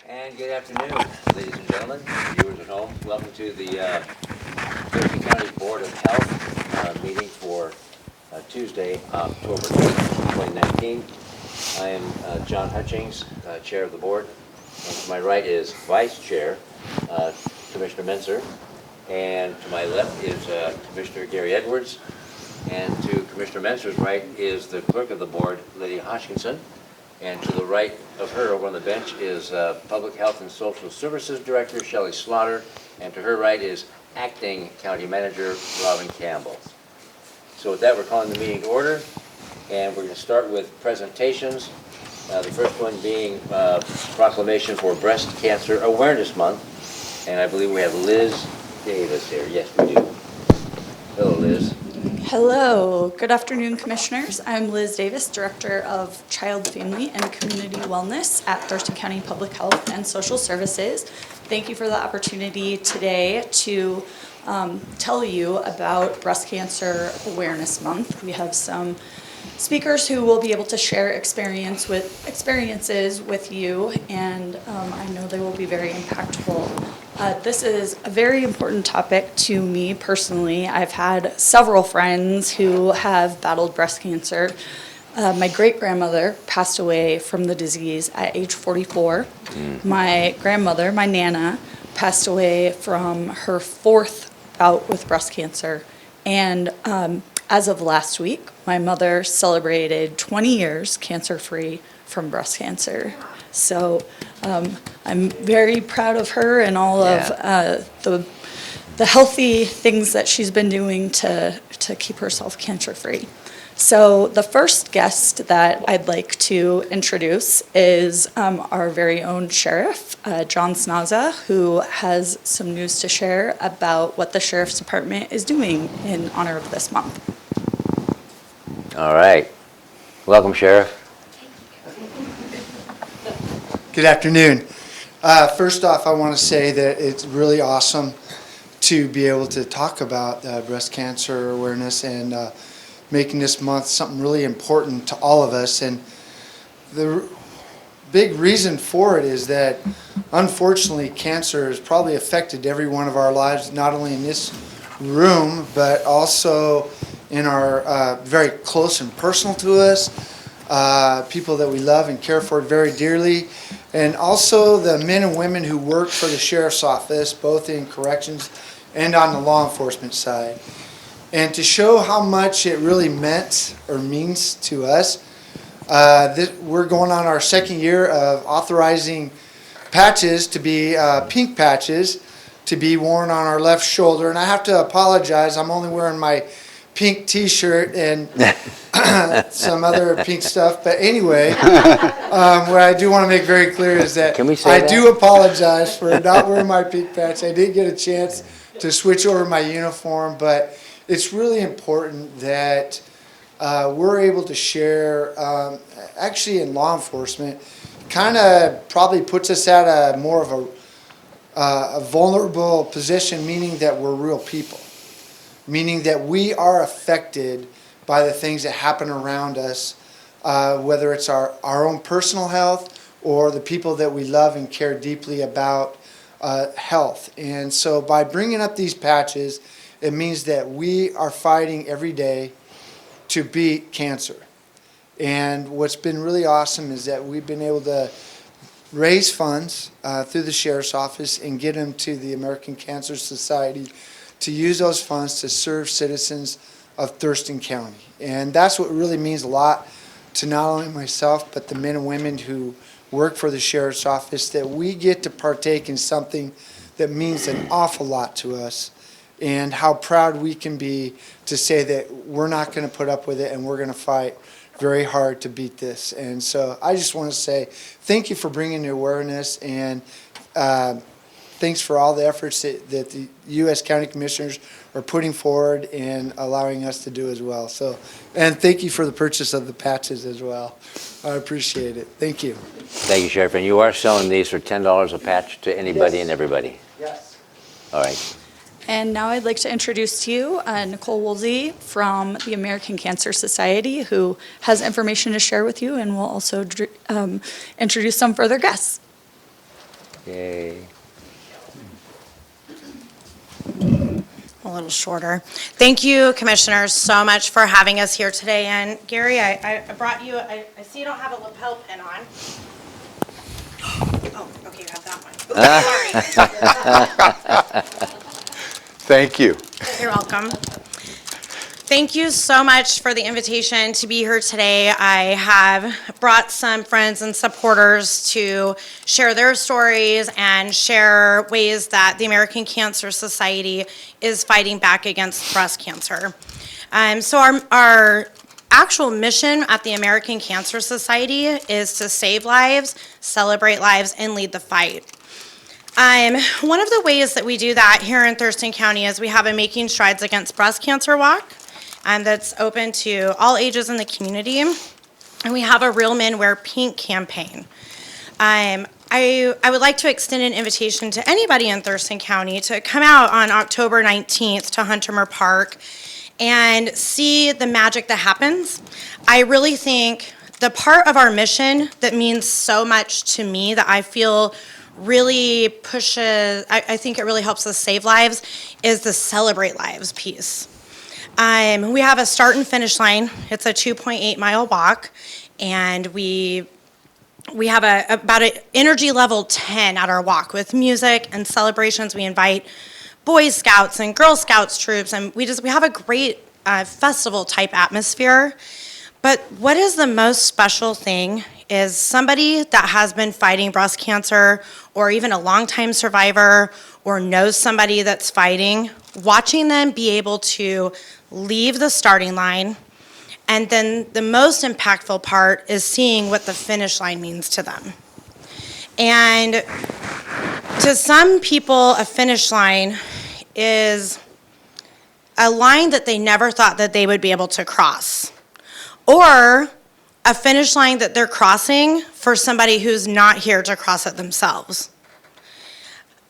And good afternoon, ladies and gentlemen, viewers at home. Welcome to the Thurston County Board of Health meeting for Tuesday, October 8th, 2019. I am John Hutchings, Chair of the Board, and to my right is Vice Chair, Commissioner Menzer, and to my left is Commissioner Gary Edwards, and to Commissioner Menzer's right is the Clerk of the Board, Lydia Hodgkinson. And to the right of her over on the bench is Public Health and Social Services Director Shelley Slaughter, and to her right is Acting County Manager Robin Campbell. So with that, we're calling the meeting to order, and we're going to start with presentations. The first one being proclamation for Breast Cancer Awareness Month, and I believe we have Liz Davis here. Yes, we do. Hello, Liz. Hello, good afternoon, Commissioners. I'm Liz Davis, Director of Child, Family, and Community Wellness at Thurston County Public Health and Social Services. Thank you for the opportunity today to tell you about Breast Cancer Awareness Month. We have some speakers who will be able to share experiences with you, and I know they will be very impactful. This is a very important topic to me personally. I've had several friends who have battled breast cancer. My great-grandmother passed away from the disease at age 44. My grandmother, my Nana, passed away from her fourth bout with breast cancer. And as of last week, my mother celebrated 20 years cancer-free from breast cancer. So I'm very proud of her and all of the healthy things that she's been doing to keep herself cancer-free. So the first guest that I'd like to introduce is our very own Sheriff, John Snaza, who has some news to share about what the Sheriff's Department is doing in honor of this month. All right. Welcome, Sheriff. Good afternoon. First off, I want to say that it's really awesome to be able to talk about breast cancer awareness and making this month something really important to all of us. And the big reason for it is that, unfortunately, cancer has probably affected every one of our lives, not only in this room, but also in our very close and personal to us, people that we love and care for very dearly. And also the men and women who work for the Sheriff's Office, both in corrections and on the law enforcement side. And to show how much it really meant or means to us, we're going on our second year of authorizing patches to be pink patches to be worn on our left shoulder. And I have to apologize, I'm only wearing my pink t-shirt and some other pink stuff. But anyway, what I do want to make very clear is that I do apologize for not wearing my pink patch. I did get a chance to switch over my uniform, but it's really important that we're able to share, actually in law enforcement, kind of probably puts us at a more of a vulnerable position, meaning that we're real people. Meaning that we are affected by the things that happen around us, whether it's our own personal health or the people that we love and care deeply about health. And so by bringing up these patches, it means that we are fighting every day to beat cancer. And what's been really awesome is that we've been able to raise funds through the Sheriff's Office and get them to the American Cancer Society to use those funds to serve citizens of Thurston County. And that's what really means a lot to not only myself, but the men and women who work for the Sheriff's Office, that we get to partake in something that means an awful lot to us, and how proud we can be to say that we're not going to put up with it and we're going to fight very hard to beat this. And so I just want to say thank you for bringing the awareness, and thanks for all the efforts that the U.S. County Commissioners are putting forward and allowing us to do as well. So, and thank you for the purchase of the patches as well. I appreciate it. Thank you. Thank you, Sheriff. And you are selling these for $10 a patch to anybody and everybody? Yes. All right. And now I'd like to introduce to you Nicole Woolsey from the American Cancer Society, who has information to share with you, and will also introduce some further guests. Yay. A little shorter. Thank you, commissioners, so much for having us here today. And Gary, I brought you, I see you don't have a lapel pin on. Oh, okay, you have that one. Sorry. Thank you. You're welcome. Thank you so much for the invitation to be here today. I have brought some friends and supporters to share their stories and share ways that the American Cancer Society is fighting back against breast cancer. So our actual mission at the American Cancer Society is to save lives, celebrate lives, and lead the fight. One of the ways that we do that here in Thurston County is we have a Making Strides Against Breast Cancer walk that's open to all ages in the community. And we have a Real Men Wear Pink campaign. I would like to extend an invitation to anybody in Thurston County to come out on October 19th to Huntermer Park and see the magic that happens. I really think the part of our mission that means so much to me that I feel really pushes, I think it really helps us save lives, is the Celebrate Lives piece. We have a start and finish line. It's a 2.8-mile walk, and we have about an energy level 10 at our walk with music and celebrations. We invite Boy Scouts and Girl Scouts troops, and we have a great festival type atmosphere. But what is the most special thing is somebody that has been fighting breast cancer, or even a longtime survivor, or knows somebody that's fighting, watching them be able to leave the starting line, and then the most impactful part is seeing what the finish line means to them. And to some people, a finish line is a line that they never thought that they would be able to cross, or a finish line that they're crossing for somebody who's not here to cross it themselves.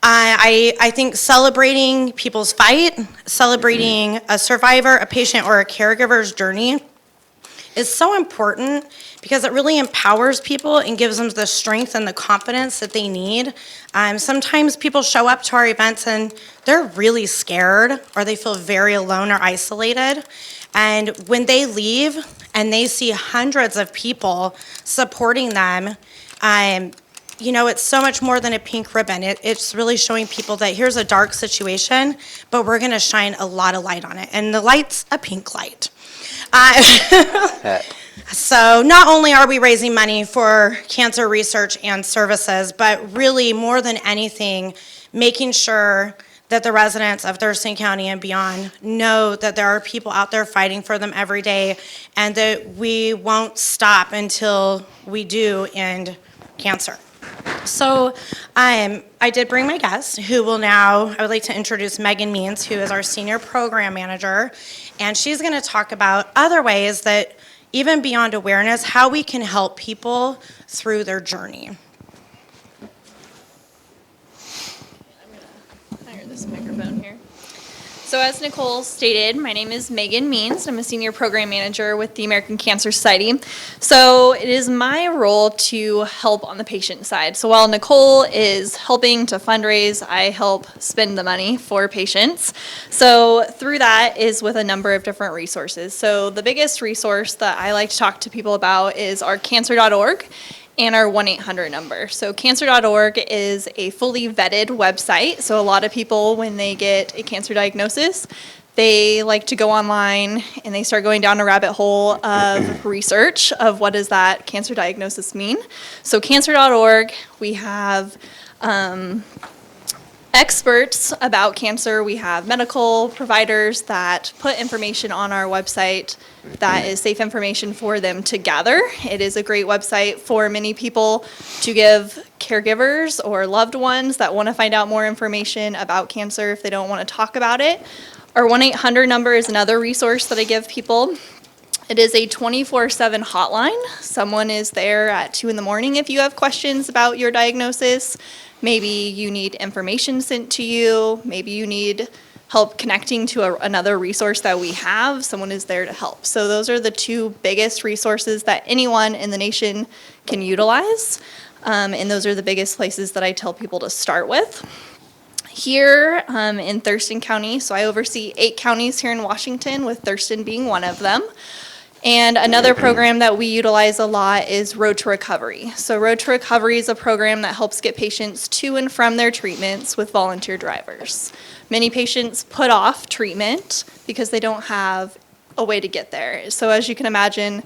I think celebrating people's fight, celebrating a survivor, a patient, or a caregiver's journey is so important because it really empowers people and gives them the strength and the confidence that they need. Sometimes people show up to our events and they're really scared, or they feel very alone or isolated. And when they leave and they see hundreds of people supporting them, it's so much more than a pink ribbon. It's really showing people that here's a dark situation, but we're gonna shine a lot of light on it. And the light's a pink light. So not only are we raising money for cancer research and services, but really more than anything, making sure that the residents of Thurston County and beyond know that there are people out there fighting for them every day, and that we won't stop until we do end cancer. So I did bring my guest, who will now, I would like to introduce Megan Means, who is our Senior Program Manager, and she's going to talk about other ways that, even beyond awareness, how we can help people through their journey. I'm going to hire this microphone here. So as Nicole stated, my name is Megan Means. I'm a Senior Program Manager with the American Cancer Society. So it is my role to help on the patient side. So while Nicole is helping to fundraise, I help spend the money for patients. So through that is with a number of different resources. So the biggest resource that I like to talk to people about is our cancer.org. And our 1-800 number. So cancer.org is a fully vetted website. So a lot of people, when they get a cancer diagnosis, they like to go online and they start going down a rabbit hole of research of what does that cancer diagnosis mean. So cancer.org, we have experts about cancer. We have medical providers that put information on our website that is safe information for them to gather. It is a great website for many people to give caregivers or loved ones that want to find out more information about cancer if they don't want to talk about it. Our 1-800 number is another resource that I give people. It is a 24/7 hotline. Someone is there at 2 a.m. if you have questions about your diagnosis. Maybe you need information sent to you. Maybe you need help connecting to another resource that we have. Someone is there to help. So those are the two biggest resources that anyone in the nation can utilize. And those are the biggest places that I tell people to start with. Here in Thurston County, so I oversee 8 counties here in Washington, with Thurston being one of them. And another program that we utilize a lot is Road to Recovery. So Road to Recovery is a program that helps get patients to and from their treatments with volunteer drivers. Many patients put off treatment because they don't have a way to get there. So as you can imagine,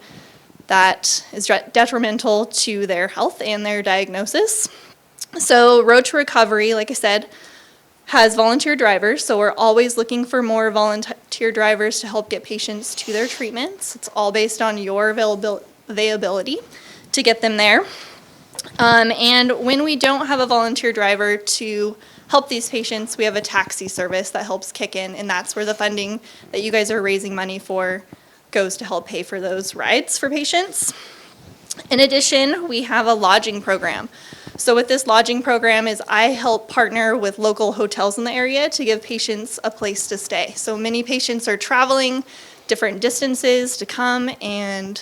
that is detrimental to their health and their diagnosis. So Road to Recovery, like I said, has volunteer drivers, so we're always looking for more volunteer drivers to help get patients to their treatments. It's all based on your availability to get them there. And when we don't have a volunteer driver to help these patients, we have a taxi service that helps kick in, and that's where the funding that you guys are raising money for goes to help pay for those rides for patients. In addition, we have a lodging program. So with this lodging program is I help partner with local hotels in the area to give patients a place to stay. So many patients are traveling different distances to come, and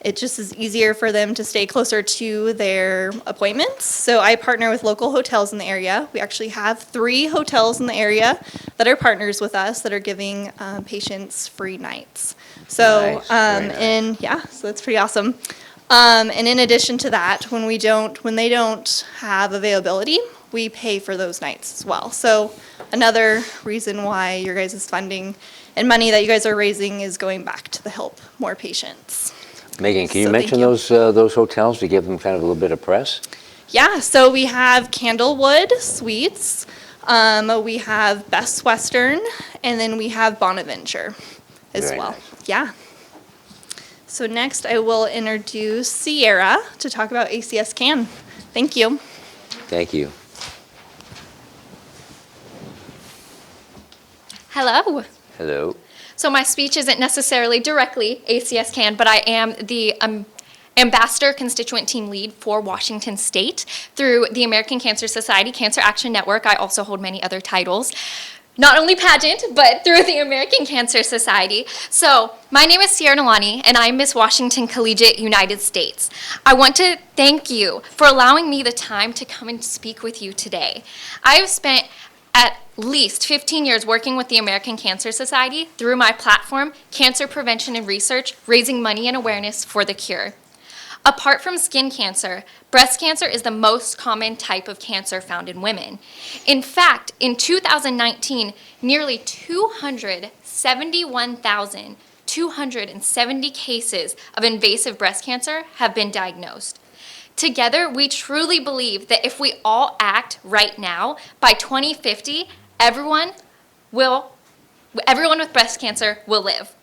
it just is easier for them to stay closer to their appointments. So I partner with local hotels in the area. We actually have 3 hotels in the area that are partners with us that are giving patients free nights. So, Nice, very nice. so that's pretty awesome. And in addition to that, when they don't have availability, we pay for those nights as well. So another reason why your guys' funding and money that you guys are raising is going back to the help more patients. Megan, can you So thank mention you. those hotels to give them kind of a little bit of press? Yeah, so we have Candlewood Suites, we have Best Western, and then we have Bonaventure as Very well. nice. Yeah. So next I will introduce Sierra to talk about ACS CAN. Thank you. Thank you. Hello. Hello. So my speech isn't necessarily directly ACS CAN, but I am the Ambassador Constituent Team Lead for Washington State through the American Cancer Society Cancer Action Network. I also hold many other titles, not only pageant, but through the American Cancer Society. So my name is Sierra Nalani, and I'm Miss Washington Collegiate United States. I want to thank you for allowing me the time to come and speak with you today. I have spent at least 15 years working with the American Cancer Society through my platform, Cancer Prevention and Research, raising money and awareness for the cure. Apart from skin cancer, breast cancer is the most common type of cancer found in women. In fact, in 2019, nearly 271,270 cases of invasive breast cancer have been diagnosed. Together, we truly believe that if we all act right now, by 2050, everyone with breast cancer will live.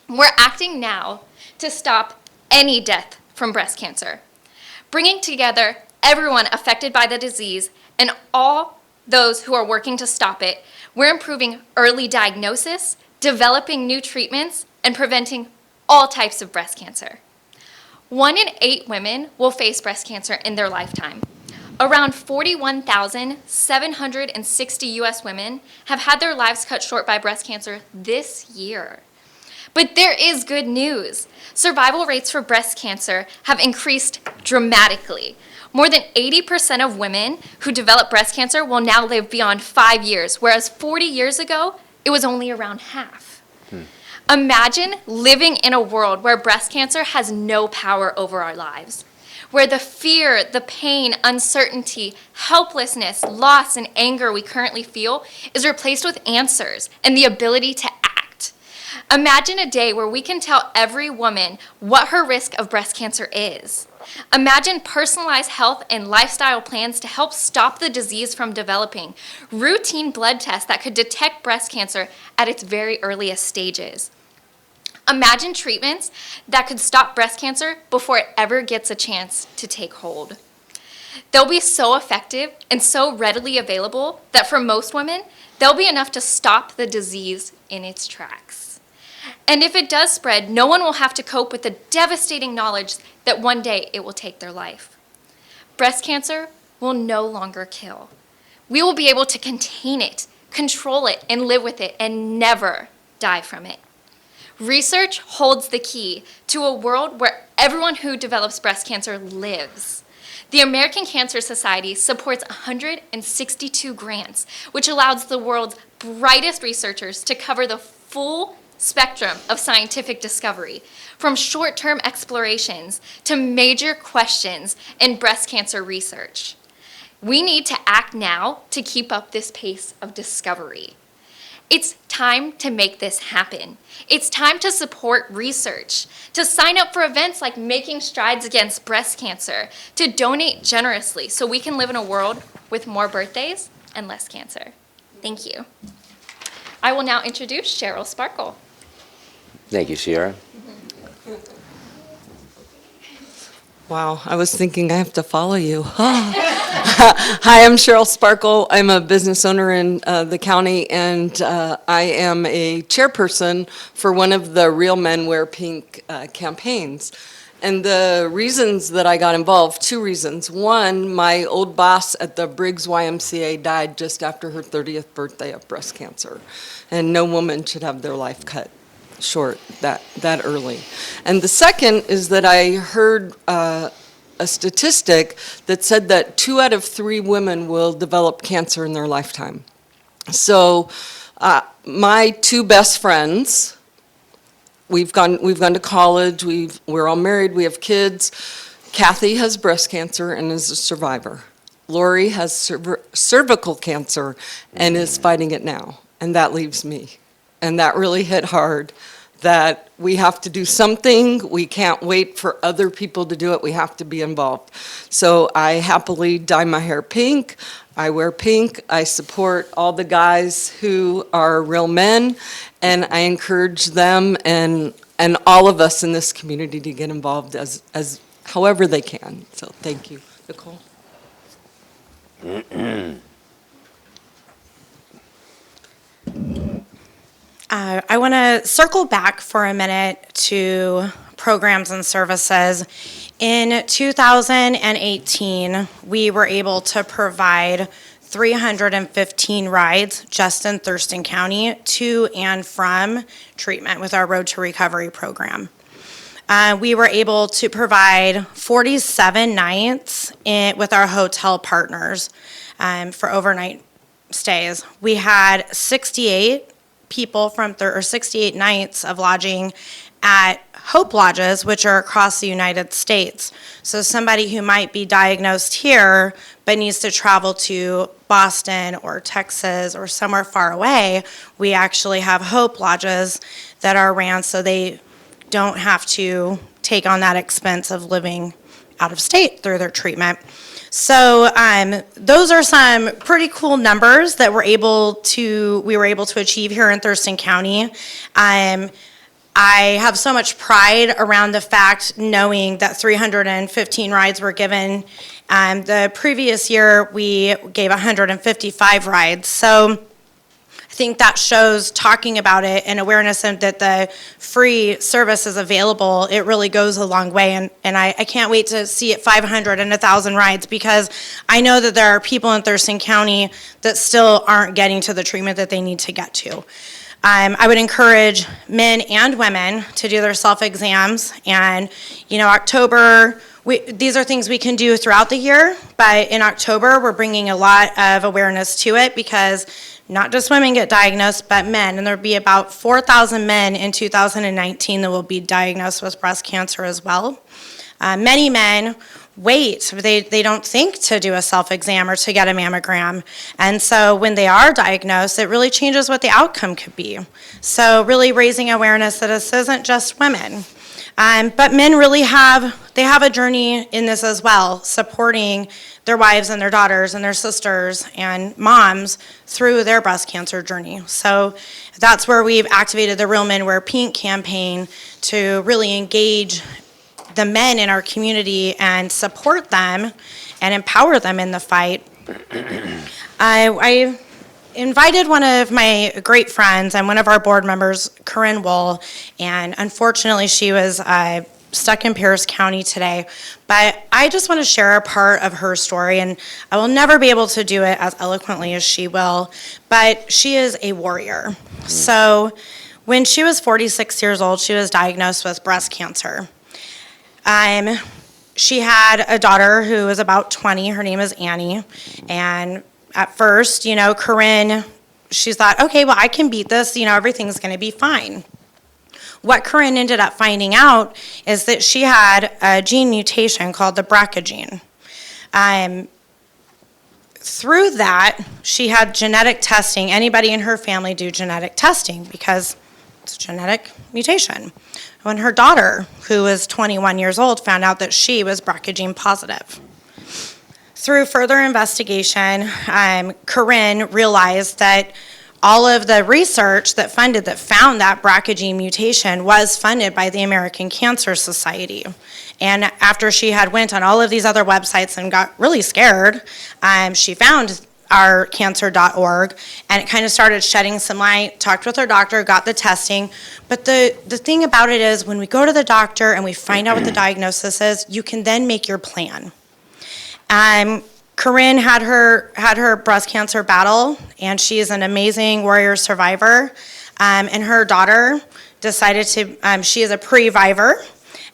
We're acting now to stop any death from breast cancer, bringing together everyone affected by the disease and all those who are working to stop it. We're improving early diagnosis, developing new treatments, and preventing all types of breast cancer. 1 in 8 women will face breast cancer in their lifetime. Around 41,760 U.S. women have had their lives cut short by breast cancer this year. But there is good news. Survival rates for breast cancer have increased dramatically. More than 80% of women who develop breast cancer will now live beyond 5 years, whereas 40 years ago, it was only around half. Imagine living in a world where breast cancer has no power over our lives, where the fear, the pain, uncertainty, helplessness, loss, and anger we currently feel is replaced with answers and the ability to act. Imagine a day where we can tell every woman what her risk of breast cancer is. Imagine personalized health and lifestyle plans to help stop the disease from developing, routine blood tests that could detect breast cancer at its very earliest stages. Imagine treatments that could stop breast cancer before it ever gets a chance to take hold. They'll be so effective and so readily available that for most women, they'll be enough to stop the disease in its tracks. And if it does spread, no one will have to cope with the devastating knowledge that one day it will take their life. Breast cancer will no longer kill. We will be able to contain it, control it, and live with it, and never die from it. Research holds the key to a world where everyone who develops breast cancer lives. The American Cancer Society supports 162 grants, which allows the world's brightest researchers to cover the full spectrum of scientific discovery, from short-term explorations to major questions in breast cancer research. We need to act now to keep up this pace of discovery. It's time to make this happen. It's time to support research, to sign up for events like Making Strides Against Breast Cancer, to donate generously so we can live in a world with more birthdays and less cancer. Thank you. I will now introduce Cheryl Sparkle. Thank you, Sierra. Wow, I was thinking I have to follow you. Hi, I'm Cheryl Sparkle. I'm a business owner in the county, and I am a chairperson for one of the Real Men Wear Pink campaigns. And the reasons that I got involved, two reasons. One, my old boss at the Briggs YMCA died just after her 30th birthday of breast cancer, and no woman should have their life cut short that early. And the second is that I heard a statistic that said that 2 out of 3 women will develop cancer in their lifetime. So my 2 best friends, we've gone to college, we're all married, we have kids. Kathy has breast cancer and is a survivor. Lori has cervical cancer and is fighting it now, and that leaves me. And that really hit hard, that we have to do something. We can't wait for other people to do it. We have to be involved. So I happily dye my hair pink. I wear pink. I support all the guys who are real men, and I encourage them and all of us in this community to get involved as however they can. So thank you. Nicole? I want to circle back for a minute to programs and services. In 2018, we were able to provide 315 rides just in Thurston County to and from treatment with our Road to Recovery program. We were able to provide 47 nights with our hotel partners for overnight stays. We had 68 people or 68 nights of lodging at Hope Lodges, which are across the United States. So somebody who might be diagnosed here but needs to travel to Boston or Texas or somewhere far away, we actually have Hope Lodges that are ran so they don't have to take on that expense of living out of state through their treatment. So those are some pretty cool numbers that we were able to achieve here in Thurston County. I have so much pride around the fact knowing that 315 rides were given. The previous year, we gave 155 rides. So I think that shows, talking about it and awareness and that the free service is available, it really goes a long way. And I can't wait to see it 500 and 1,000 rides, because I know that there are people in Thurston County that still aren't getting to the treatment that they need to get to. I would encourage men and women to do their self-exams. And, October, these are things we can do throughout the year, but in October, we're bringing a lot of awareness to it, because not just women get diagnosed, but men. And there'll be about 4,000 men in 2019 that will be diagnosed with breast cancer as well. Many men wait. They don't think to do a self-exam or to get a mammogram. And so when they are diagnosed, it really changes what the outcome could be. So really raising awareness that this isn't just women. But men really have a journey in this as well, supporting their wives and their daughters and their sisters and moms through their breast cancer journey. So that's where we've activated the Real Men Wear Pink campaign to really engage the men in our community and support them and empower them in the fight. I invited one of my great friends and one of our board members, Corinne Wool, and unfortunately she was stuck in Pierce County today. But I just want to share a part of her story, and I will never be able to do it as eloquently as she will, but she is a warrior. So when she was 46 years old, she was diagnosed with breast cancer. she had a daughter who was about 20. Her name is Annie. And at first, Corinne, she thought, okay, well, I can beat this. Everything's going to be fine. What Corinne ended up finding out is that she had a gene mutation called the BRCA gene. Through that, she had genetic testing. Anybody in her family do genetic testing because it's a genetic mutation. When her daughter, who was 21 years old, found out that she was BRCA gene positive. Through further investigation, Corinne realized that all of the research that found that BRCA gene mutation was funded by the American Cancer Society. And after she had went on all of these other websites and got really scared, she found ourcancer.org, and it kind of started shedding some light, talked with her doctor, got the testing. But the thing about it is when we go to the doctor and we find out what the diagnosis is, you can then make your plan. Corinne had her breast cancer battle, and she is an amazing warrior survivor. And her daughter decided she is a pre-vivor,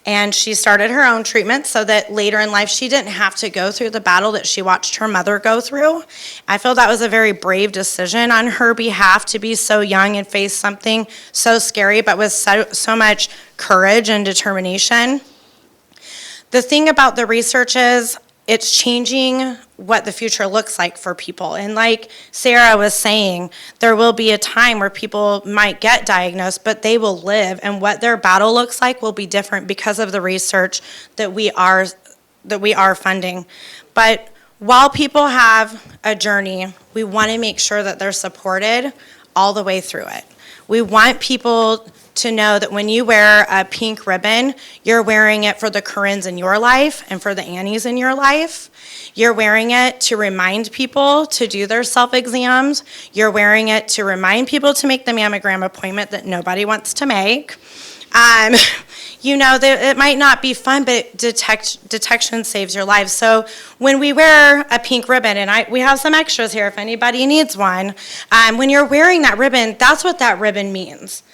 and she started her own treatment so that later in life she didn't have to go through the battle that she watched her mother go through. I feel that was a very brave decision on her behalf to be so young and face something so scary, but with so much courage and determination. The thing about the research is it's changing what the future looks like for people. And like Sarah was saying, there will be a time where people might get diagnosed, but they will live, and what their battle looks like will be different because of the research that we are funding. But while people have a journey, we want to make sure that they're supported all the way through it. We want people to know that when you wear a pink ribbon, you're wearing it for the Corinnes in your life and for the Annies in your life. You're wearing it to remind people to do their self-exams. You're wearing it to remind people to make the mammogram appointment that nobody wants to make. It might not be fun, but detection saves your life. So when we wear a pink ribbon, and we have some extras here if anybody needs one, when you're wearing that ribbon, that's what that ribbon means.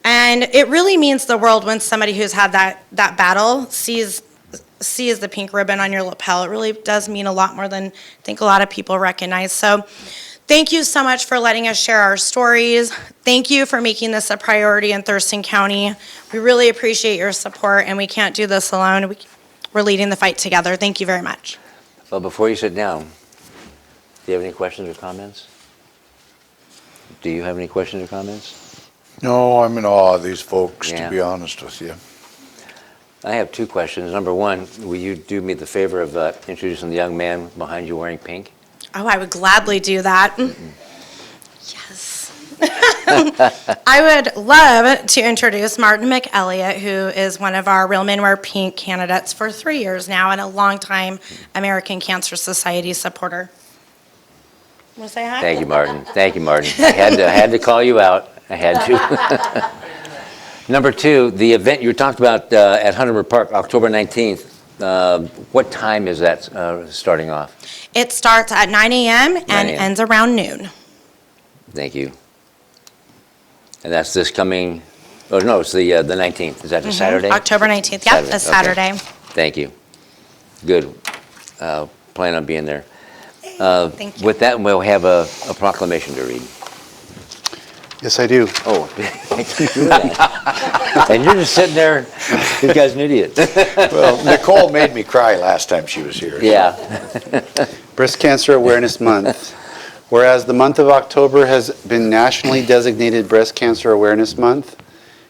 And it really means the world when somebody who's had that battle sees the pink ribbon on your lapel. It really does mean a lot more than I think a lot of people recognize. So thank you so much for letting us share our stories. Thank you for making this a priority in Thurston County. We really appreciate your support, and we can't do this alone. We're leading the fight together. Thank you very much. Well, before you sit down, do you have any questions or comments? Do you have any questions or comments? No, I'm in awe of these folks, Yeah. to be honest with you. I have two questions. Number one, will you do me the favor of introducing the young man behind you wearing pink? Oh, I would gladly do that. Yes. I would love to introduce Martin McElliott, who is one of our Real Men Wear Pink candidates for 3 years now and a longtime American Cancer Society supporter. Want to say hi? Thank you, Martin. Thank you, Martin. I had to call you out. I had to. Number two, the event you talked about at Hunterburg Park, October 19th. What time is that starting off? It starts at 9 a.m. 9 and a.m. ends around noon. Thank you. And that's this coming, oh, no, it's the 19th. Is that the Saturday? October 19th. Yep, it's Saturday, okay. Saturday. Thank you. Good. Plan on being there. Thank you. With that, we'll have a proclamation to read. Yes, I do. Oh, and you're just sitting there, this guy's an idiot. Well, Nicole made me cry last time she was here. Yeah. Breast Cancer Awareness Month. Whereas the month of October has been nationally designated Breast Cancer Awareness Month,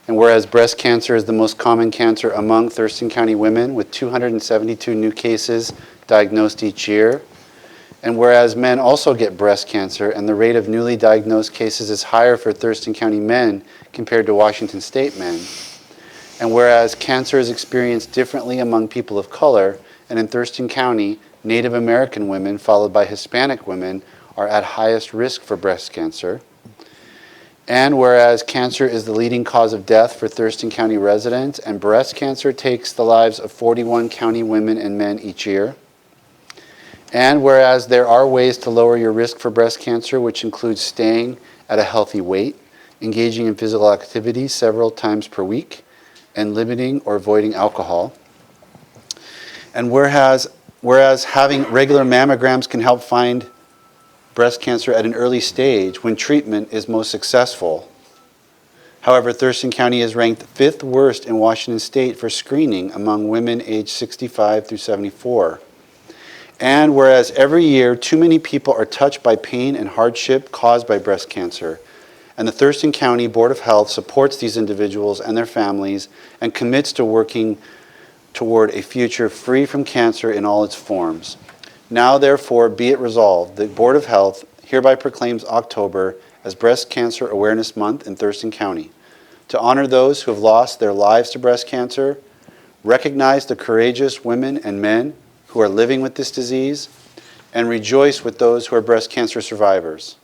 and whereas breast cancer is the most common cancer among Thurston County women with 272 new cases diagnosed each year, and whereas men also get breast cancer and the rate of newly diagnosed cases is higher for Thurston County men compared to Washington State men, and whereas cancer is experienced differently among people of color, and in Thurston County, Native American women followed by Hispanic women are at highest risk for breast cancer, and whereas cancer is the leading cause of death for Thurston County residents and breast cancer takes the lives of 41 county women and men each year, and whereas there are ways to lower your risk for breast cancer, which includes staying at a healthy weight, engaging in physical activity several times per week, and limiting or avoiding alcohol. And whereas having regular mammograms can help find breast cancer at an early stage when treatment is most successful. However, Thurston County is ranked 5th worst in Washington State for screening among women aged 65 through 74. And whereas every year too many people are touched by pain and hardship caused by breast cancer, and the Thurston County Board of Health supports these individuals and their families and commits to working toward a future free from cancer in all its forms. Now, therefore, be it resolved, the Board of Health hereby proclaims October as Breast Cancer Awareness Month in Thurston County, to honor those who have lost their lives to breast cancer, recognize the courageous women and men who are living with this disease, and rejoice with those who are breast cancer survivors.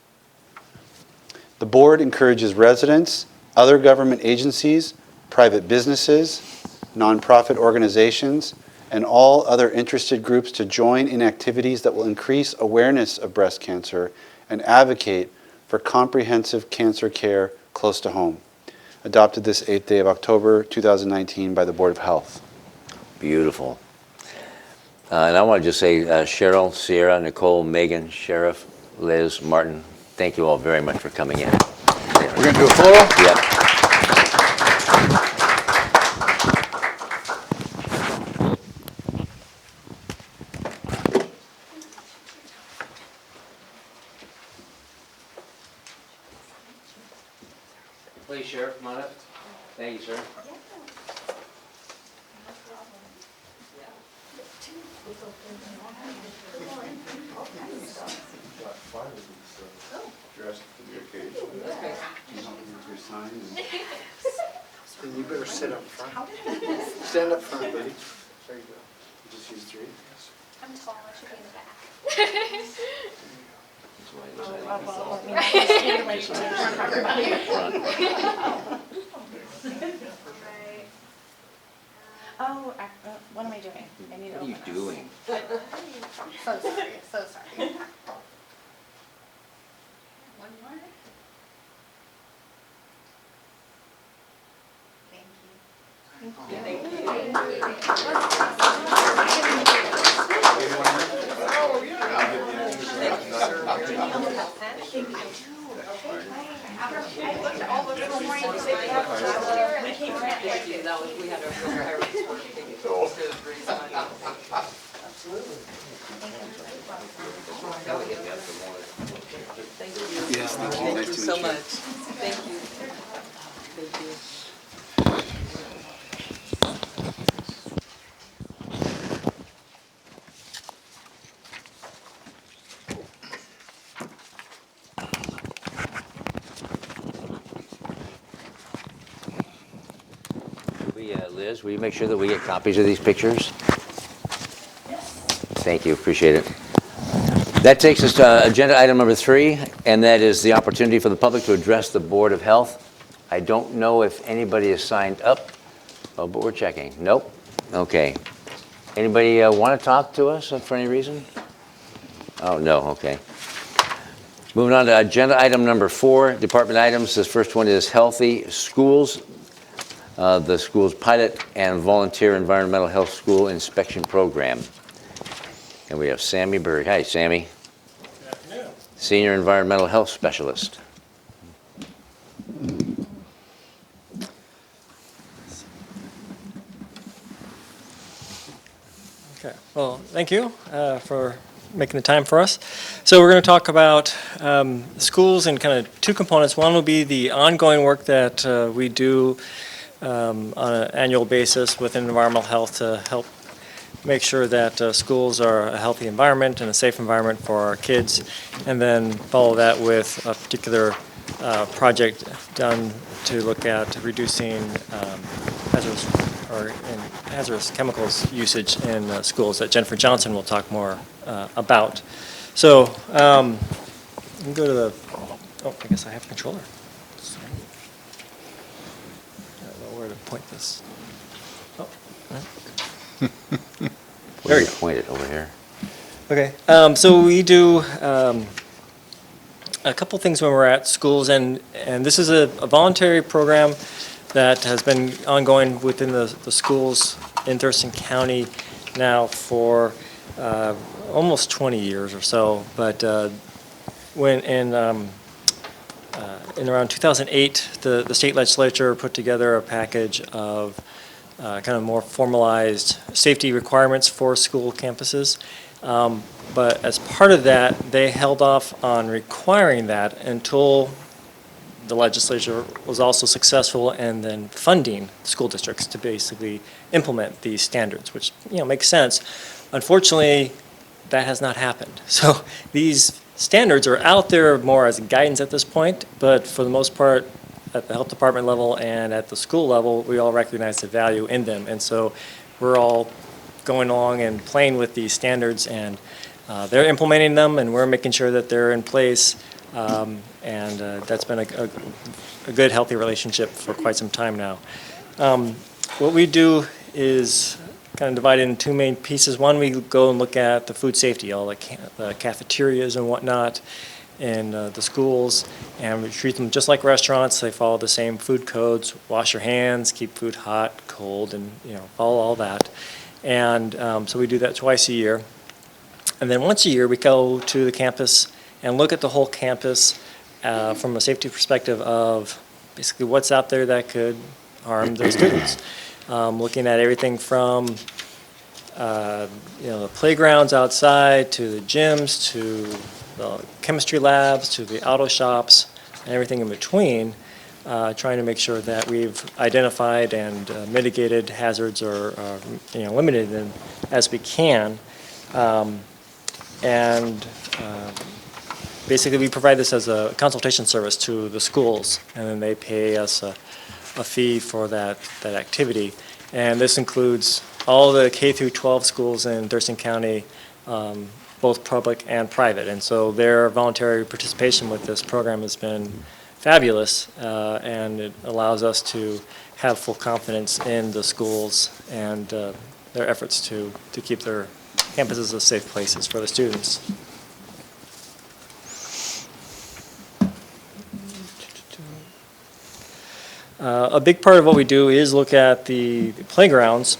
The board encourages residents, other government agencies, private businesses, nonprofit organizations, and all other interested groups to join in activities that will increase awareness of breast cancer and advocate for comprehensive cancer care close to home. Adopted this 8th day of October 2019 by the Board of Health. Beautiful. And I want to just say, Cheryl, Sierra, Nicole, Megan, Sheriff, Liz, Martin, thank you all very much for coming in. We're going to do a photo? Yep. Please, Sheriff, come on up. Thank you, sir. And you better sit up front. Stand up front, buddy. There you go. Just use 3. I'm tall, I should be in the back. Oh, what am I doing? I need to What are you open this. doing? So sorry, so sorry. One more. Yes, thank you so much. Thank you. Thank you. Liz, will you make sure that we get copies of these pictures? Thank you, appreciate it. That takes us to agenda item number 3, and that is the opportunity for the public to address the Board of Health. I don't know if anybody is signed up. Oh, but we're checking. Nope. Okay. Anybody want to talk to us for any reason? Oh, no, okay. Moving on to agenda item number 4, department items. This first one is Healthy Schools, the school's pilot and volunteer environmental health school inspection program. And we have Sammy Berg. Hi, Sammy. Good afternoon. Senior Environmental Health Specialist. Okay, well, thank you for making the time for us. So we're going to talk about schools in kind of 2 components. One will be the ongoing work that we do on an annual basis within environmental health to help make sure that schools are a healthy environment and a safe environment for our kids, and then follow that with a particular project done to look at reducing hazardous chemicals usage in schools that Jennifer Johnson will talk more about. So we can go to the, oh, I guess I have a controller. Sorry. I don't know where to point this. Oh, Where you point it over here. okay, so we do a couple things when we're at schools, and this is a voluntary program that has been ongoing within the schools in Thurston County, now for almost 20 years or so. But when in around 2008, the state legislature put together a package of kind of more formalized safety requirements for school campuses. But as part of that, they held off on requiring that until the legislature was also successful in then funding school districts to basically implement these standards, which makes sense. Unfortunately, that has not happened. So these standards are out there more as guidance at this point, but for the most part, at the health department level and at the school level, we all recognize the value in them. And so we're all going along and playing with these standards, and they're implementing them, and we're making sure that they're in place. And that's been a good, healthy relationship for quite some time now. What we do is kind of divided into two main pieces. One, we go and look at the food safety, all the cafeterias and whatnot in the schools, and we treat them just like restaurants. They follow the same food codes: wash your hands, keep food hot, cold, and follow all that. And so we do that twice a year. And then once a year, we go to the campus and look at the whole campus from a safety perspective of basically what's out there that could harm the students. Looking at everything from the playgrounds outside to the gyms to the chemistry labs to the auto shops and everything in between, trying to make sure that we've identified and mitigated hazards or limited them as we can. Basically, we provide this as a consultation service to the schools, and then they pay us a fee for that activity. And this includes all the K through 12 schools in Thurston County, both public and private. And so their voluntary participation with this program has been fabulous, and it allows us to have full confidence in the schools and their efforts to keep their campuses as safe places for the students. A big part of what we do is look at the playgrounds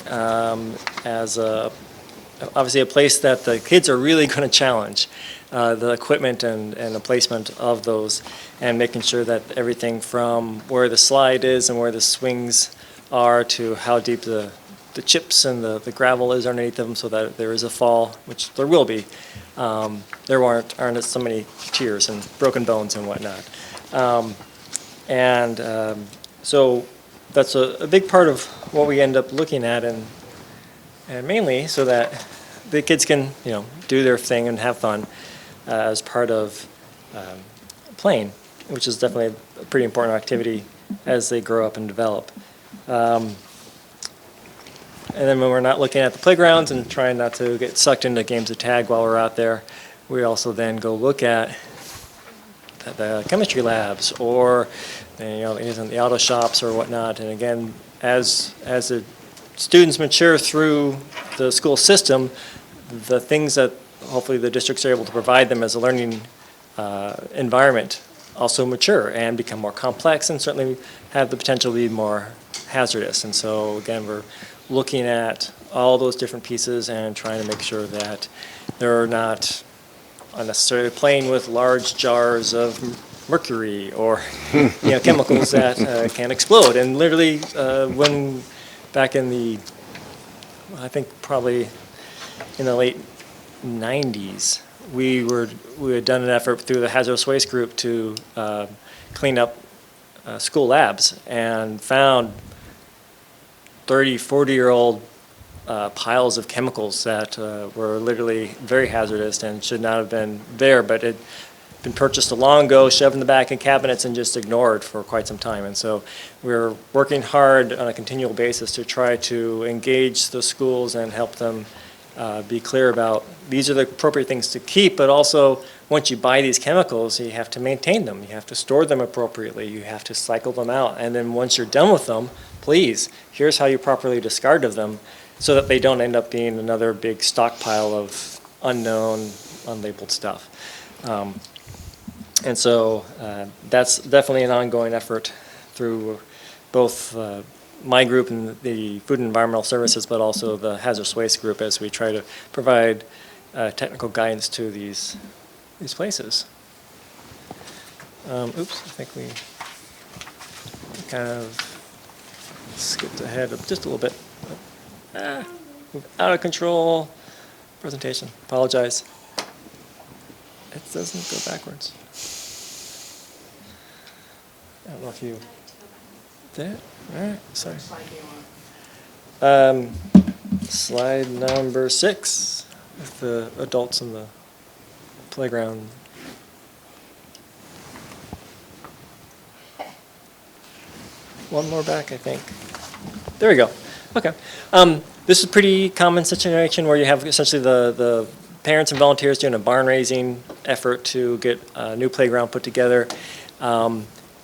as obviously a place that the kids are really going to challenge the equipment and the placement of those, and making sure that everything from where the slide is and where the swings are to how deep the chips and the gravel is underneath them, so that if there is a fall, which there will be, there aren't so many tears and broken bones and whatnot. So that's a big part of what we end up looking at, and mainly so that the kids can do their thing and have fun as part of playing, which is definitely a pretty important activity as they grow up and develop. And then when we're not looking at the playgrounds and trying not to get sucked into games of tag while we're out there, we also then go look at the chemistry labs or the auto shops or whatnot. And again, as the students mature through the school system, the things that hopefully the districts are able to provide them as a learning environment also mature and become more complex, and certainly have the potential to be more hazardous. And so again, we're looking at all those different pieces and trying to make sure that they're not unnecessarily playing with large jars of mercury or chemicals that can explode. And literally, when back in I think probably in the late 90s, we had done an effort through the hazardous waste group to clean up school labs, and found 30, 40-year-old piles of chemicals that were literally very hazardous and should not have been there, but had been purchased long ago, shoved in the back of cabinets, and just ignored for quite some time. And so we're working hard on a continual basis to try to engage the schools and help them be clear about these are the appropriate things to keep, but also once you buy these chemicals, you have to maintain them. You have to store them appropriately. You have to cycle them out. And then once you're done with them, please, here's how you properly discard of them so that they don't end up being another big stockpile of unknown, unlabeled stuff. And so that's definitely an ongoing effort through both my group and the Food and Environmental Services, but also the Hazardous Waste group as we try to provide technical guidance to these places. Oops, I think we kind of skipped ahead just a little bit. Out of control presentation. Apologize. It doesn't go backwards. I don't know if you did. All right, sorry. Slide number 6 with the adults in the playground. One more back, I think. There we go. Okay. This is a pretty common situation where you have essentially the parents and volunteers doing a barn raising effort to get a new playground put together.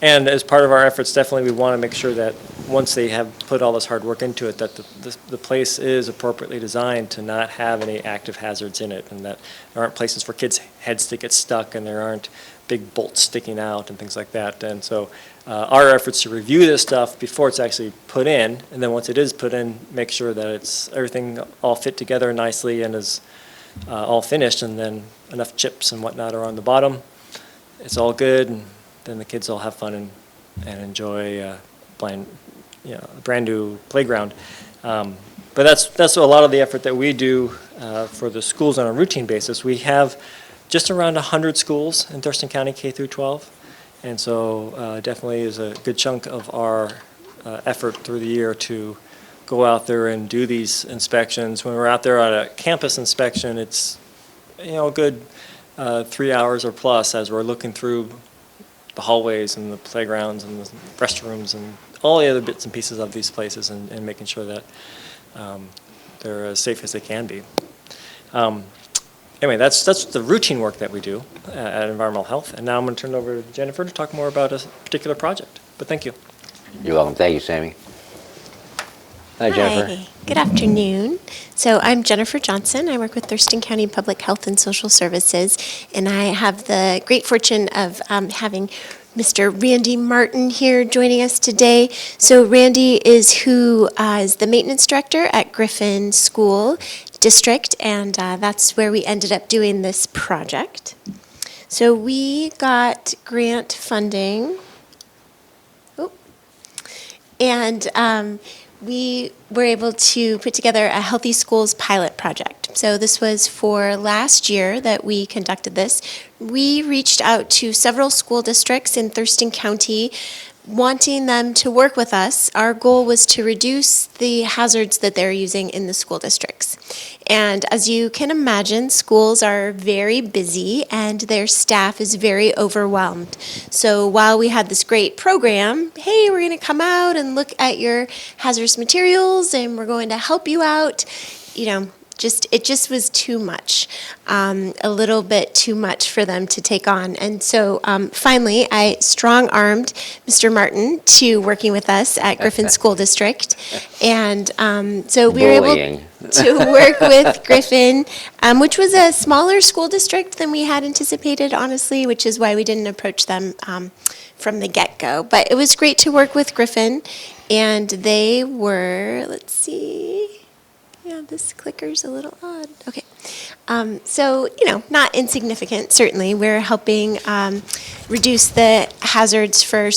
And as part of our efforts, definitely we want to make sure that once they have put all this hard work into it, that the place is appropriately designed to not have any active hazards in it, and that there aren't places for kids' heads to get stuck, and there aren't big bolts sticking out and things like that. And so our efforts to review this stuff before it's actually put in, and then once it is put in, make sure that it's everything all fit together nicely and is all finished, and then enough chips and whatnot are on the bottom. It's all good, and then the kids all have fun and enjoy a brand new playground. But that's a lot of the effort that we do for the schools on a routine basis. We have just around 100 schools in Thurston County, K through 12, and so definitely is a good chunk of our effort through the year to go out there and do these inspections. When we're out there on a campus inspection, it's a good 3 hours or plus as we're looking through the hallways and the playgrounds and the restrooms and all the other bits and pieces of these places, and making sure that they're as safe as they can be. Anyway, that's the routine work that we do at Environmental Health. And now I'm going to turn it over to Jennifer to talk more about a particular project. But thank you. You're welcome. Thank you, Sammy. Hi, Jennifer. Hi, good afternoon. So I'm Jennifer Johnson. I work with Thurston County Public Health and Social Services, and I have the great fortune of having Mr. Randy Martin here joining us today. So Randy is who is the maintenance director at Griffin School District, and that's where we ended up doing this project. So we got grant funding, and we were able to put together a Healthy Schools pilot project. So this was for last year that we conducted this. We reached out to several school districts in Thurston County, wanting them to work with us. Our goal was to reduce the hazards that they're using in the school districts. And as you can imagine, schools are very busy and their staff is very overwhelmed. So while we had this great program, hey, we're going to come out and look at your hazardous materials and we're going to help you out, it just was too much, a little bit too much for them to take on. And so finally, I strong-armed Mr. Martin to working with us at Griffin School District. And so we were able to work with Griffin, which was a smaller school district than we had anticipated, honestly, which is why we didn't approach them from the get-go. But it was great to work with Griffin, and they were, let's see. Yeah, this clicker's a little odd. Okay. So, not insignificant, certainly. We're helping reduce the hazards for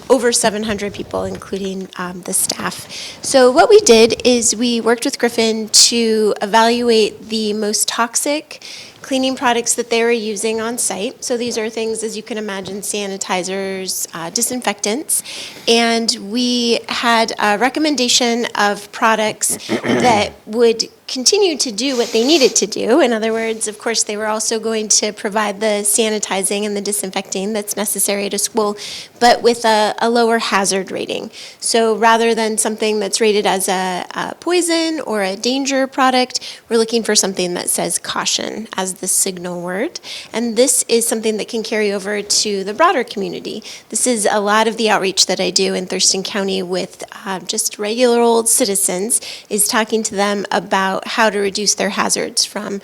over 700 people, including the staff. So what we did is we worked with Griffin to evaluate the most toxic cleaning products that they were using on site. So these are things, as you can imagine, sanitizers, disinfectants. And we had a recommendation of products that would continue to do what they needed to do. In other words, of course, they were also going to provide the sanitizing and the disinfecting that's necessary at a school, but with a lower hazard rating. So rather than something that's rated as a poison or a danger product, we're looking for something that says caution as the signal word. And this is something that can carry over to the broader community. This is a lot of the outreach that I do in Thurston County with just regular old citizens, is talking to them about how to reduce their hazards from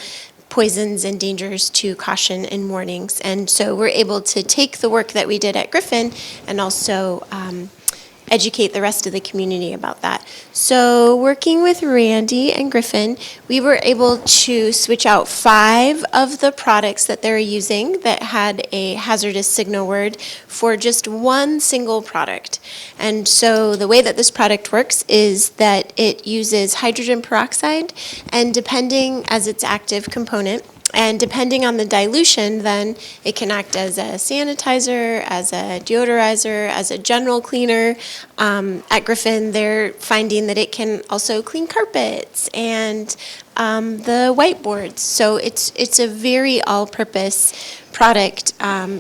poisons and dangers to caution and warnings. And so we're able to take the work that we did at Griffin and also educate the rest of the community about that. So working with Randy and Griffin, we were able to switch out 5 of the products that they're using that had a hazardous signal word for just one single product. And so the way that this product works is that it uses hydrogen peroxide, and depending as its active component, and depending on the dilution, then it can act as a sanitizer, as a deodorizer, as a general cleaner. At Griffin, they're finding that it can also clean carpets and the whiteboards. So it's a very all-purpose product,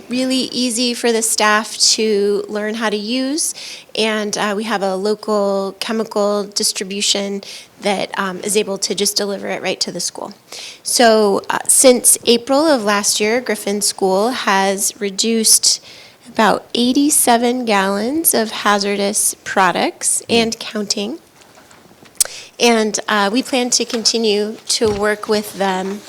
really easy for the staff to learn how to use. And we have a local chemical distribution that is able to just deliver it right to the school. So since April of last year, Griffin School has reduced about 87 gallons of hazardous products and counting. And we plan to continue to work with them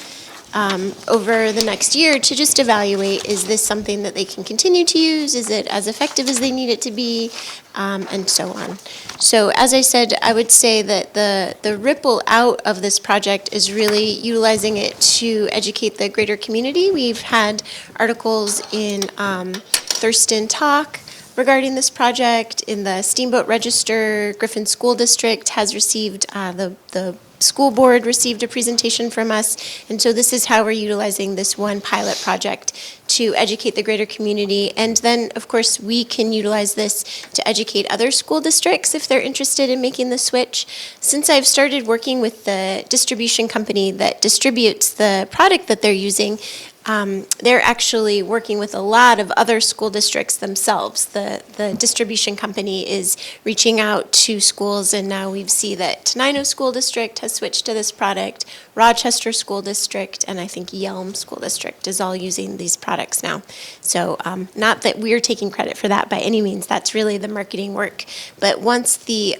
over the next year to just evaluate, is this something that they can continue to use? Is it as effective as they need it to be? And so on. So as I said, I would say that the ripple out of this project is really utilizing it to educate the greater community. We've had articles in Thurston Talk regarding this project. In the Steamboat Register, Griffin School District has received, the school board received a presentation from us. And so this is how we're utilizing this one pilot project to educate the greater community. And then, of course, we can utilize this to educate other school districts if they're interested in making the switch. Since I've started working with the distribution company that distributes the product that they're using, they're actually working with a lot of other school districts themselves. The distribution company is reaching out to schools, and now we see that Tenino School District has switched to this product, Rochester School District, and I think Yelm School District is all using these products now. So not that we're taking credit for that by any means, that's really the marketing work. But once the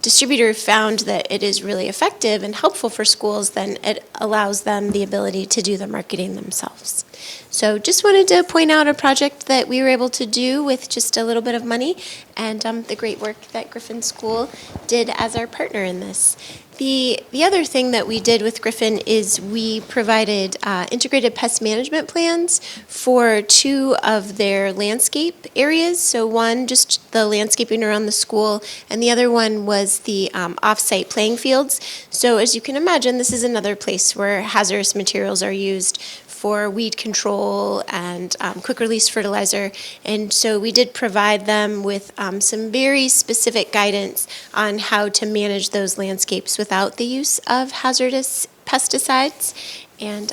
distributor found that it is really effective and helpful for schools, then it allows them the ability to do the marketing themselves. So just wanted to point out a project that we were able to do with just a little bit of money, and the great work that Griffin School did as our partner in this. The other thing that we did with Griffin is we provided integrated pest management plans for 2 of their landscape areas. So one, just the landscaping around the school, and the other one was the off-site playing fields. So as you can imagine, this is another place where hazardous materials are used for weed control and quick release fertilizer. And so we did provide them with some very specific guidance on how to manage those landscapes without the use of hazardous pesticides. And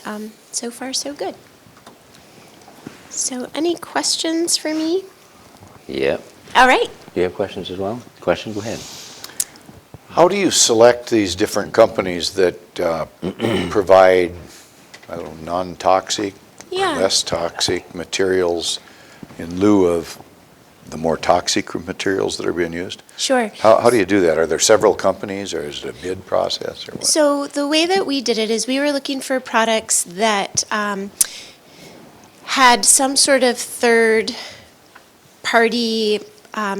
so far, so good. So any questions for me? Yep. All right. Do you have questions as well? Questions? Go ahead. How do you select these different companies that provide, I don't know, non-toxic, Yeah. less toxic materials in lieu of the more toxic materials that are being used? Sure. How do you do that? Are there several companies, or is it a bid process, or what? So the way that we did it is we were looking for products that had some sort of third-party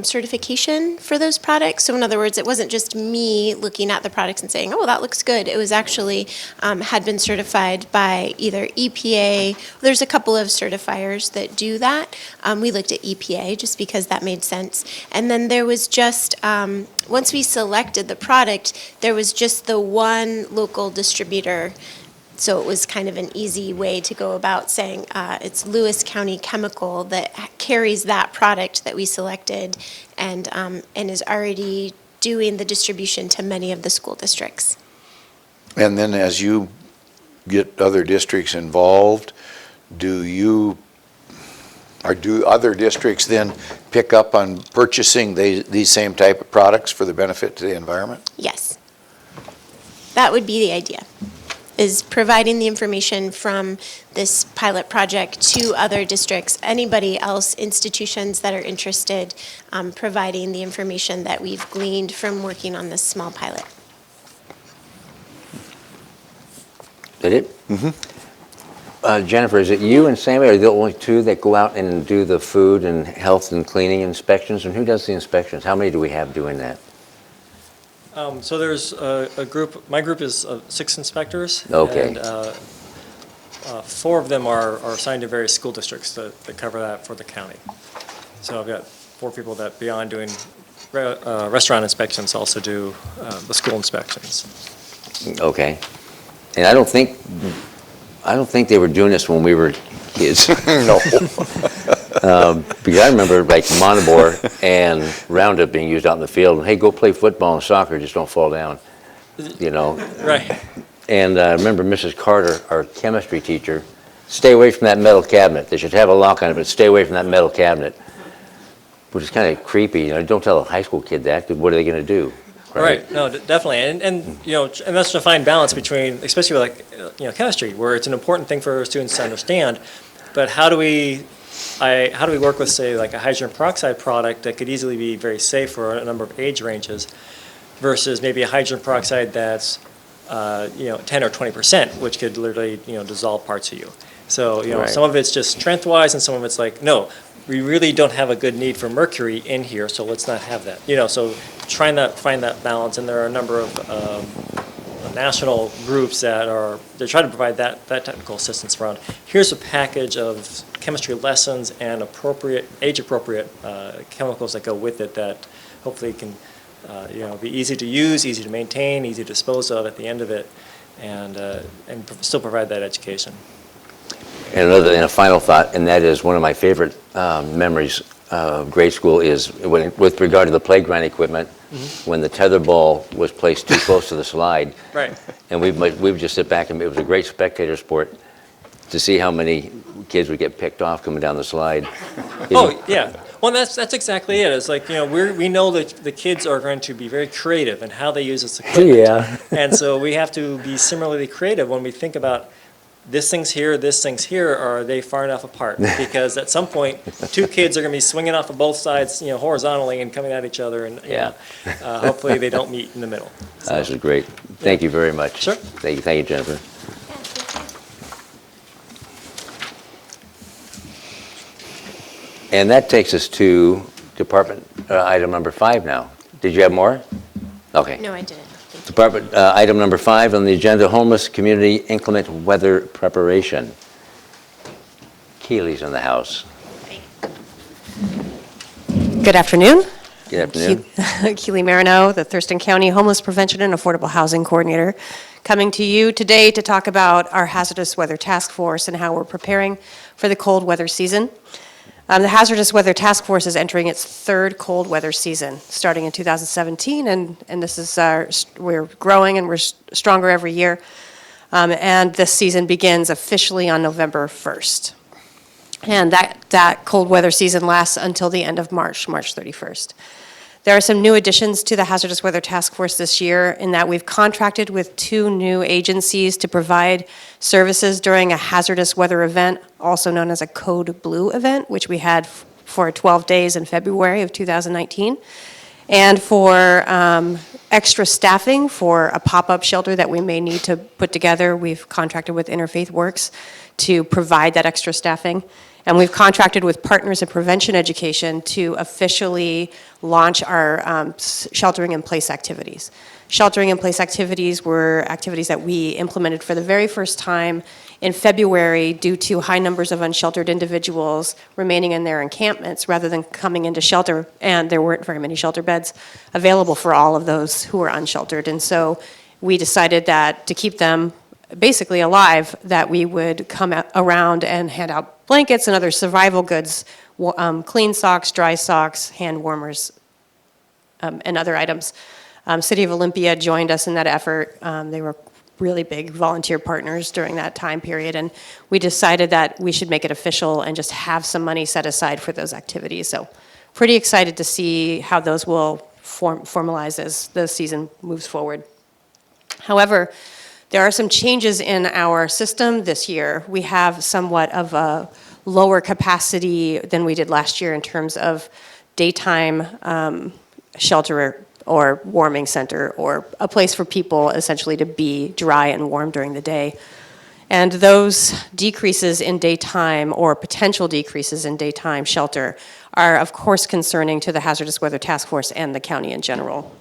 certification for those products. So in other words, it wasn't just me looking at the products and saying, oh, that looks good. It was actually had been certified by either EPA. There's a couple of certifiers that do that. We looked at EPA just because that made sense. And then there was just, once we selected the product, there was just the one local distributor. So it was kind of an easy way to go about saying it's Lewis County Chemical that carries that product that we selected and is already doing the distribution to many of the school districts. And then as you get other districts involved, do other districts then pick up on purchasing these same type of products for the benefit to the environment? Yes. That would be the idea, is providing the information from this pilot project to other districts, anybody else, institutions that are interested, providing the information that we've gleaned from working on this small pilot. Is that it? Jennifer, is it you and Sammy are the only two that go out and do the food and health and cleaning inspections? And who does the inspections? How many do we have doing that? So there's a group, my group is 6 inspectors. Okay. And 4 of them are assigned to various school districts that cover that for the county. So I've got 4 people that beyond doing restaurant inspections also do the school inspections. Okay. And I don't think they were doing this when we were kids. No. Because I remember like Monobor and Roundup being used out in the field. And, hey, go play football and soccer, just don't fall down. You know. Right. And I remember Mrs. Carter, our chemistry teacher, stay away from that metal cabinet. They should have a lock on it, but stay away from that metal cabinet. Which is kind of creepy. You know, don't tell a high school kid that, because what are they going to do? Right. No, definitely. And you know, and that's a fine balance between, especially with like, you know, chemistry, where it's an important thing for students to understand, but how do we work with, say, like a hydrogen peroxide product that could easily be very safe for a number of age ranges versus maybe a hydrogen peroxide that's, you know, 10 or 20%, which could literally, you know, dissolve parts of you. So, you know, Right. some of it's just strength-wise and some of it's like, no, we really don't have a good need for mercury in here, so let's not have that. You know, so trying to find that balance, and there are a number of national groups they're trying to provide that technical assistance around. Here's a package of chemistry lessons and age-appropriate chemicals that go with it that hopefully can, you know, be easy to use, easy to maintain, easy to dispose of at the end of it, and still provide that education. And a final thought, and that is one of my favorite memories of grade school is with regard to the playground equipment, when the tether ball was placed too close to the slide. Right. And we would just sit back, and it was a great spectator sport to see how many kids would get picked off coming down the slide. Oh, yeah. Well, that's exactly it. It's like, you know, we know that the kids are going to be very creative in how they use this equipment. Yeah. And so we have to be similarly creative when we think about this thing's here, or are they far enough apart? Because at some point, 2 kids are going to be swinging off of both sides, you know, horizontally and coming at each other, and you know, hopefully they don't meet in the middle. So, This is great. Thank you very much. Sure. Thank you, Jennifer. And that takes us to department item number 5 now. Did you have more? Okay. No, I didn't. Department item number 5 on the agenda, homeless community inclement weather preparation. Keely's in the house. Good afternoon. Good afternoon. Keely Marino, the Thurston County Homeless Prevention and Affordable Housing Coordinator, coming to you today to talk about our Hazardous Weather Task Force and how we're preparing for the cold weather season. The Hazardous Weather Task Force is entering its 3rd cold weather season, starting in 2017, and this is we're growing and we're stronger every year. And this season begins officially on November 1st. And that cold weather season lasts until the end of March 31st. There are some new additions to the Hazardous Weather Task Force this year in that we've contracted with 2 new agencies to provide services during a hazardous weather event, also known as a Code Blue event, which we had for 12 days in February of 2019. And for extra staffing for a pop-up shelter that we may need to put together, we've contracted with Interfaith Works to provide that extra staffing. And we've contracted with Partners in Prevention Education to officially launch our sheltering-in-place activities. Sheltering-in-place activities were activities that we implemented for the very first time in February due to high numbers of unsheltered individuals remaining in their encampments rather than coming into shelter, and there weren't very many shelter beds available for all of those who were unsheltered. And so we decided that to keep them basically alive, that we would come around and hand out blankets and other survival goods, clean socks, dry socks, hand warmers, and other items. City of Olympia joined us in that effort. They were really big volunteer partners during that time period, and we decided that we should make it official and just have some money set aside for those activities. So pretty excited to see how those will formalize as the season moves forward. However, there are some changes in our system this year. We have somewhat of a lower capacity than we did last year in terms of daytime shelter or warming center or a place for people essentially to be dry and warm during the day. And those decreases in daytime or potential decreases in daytime shelter are, of course, concerning to the Hazardous Weather Task Force and the county in general.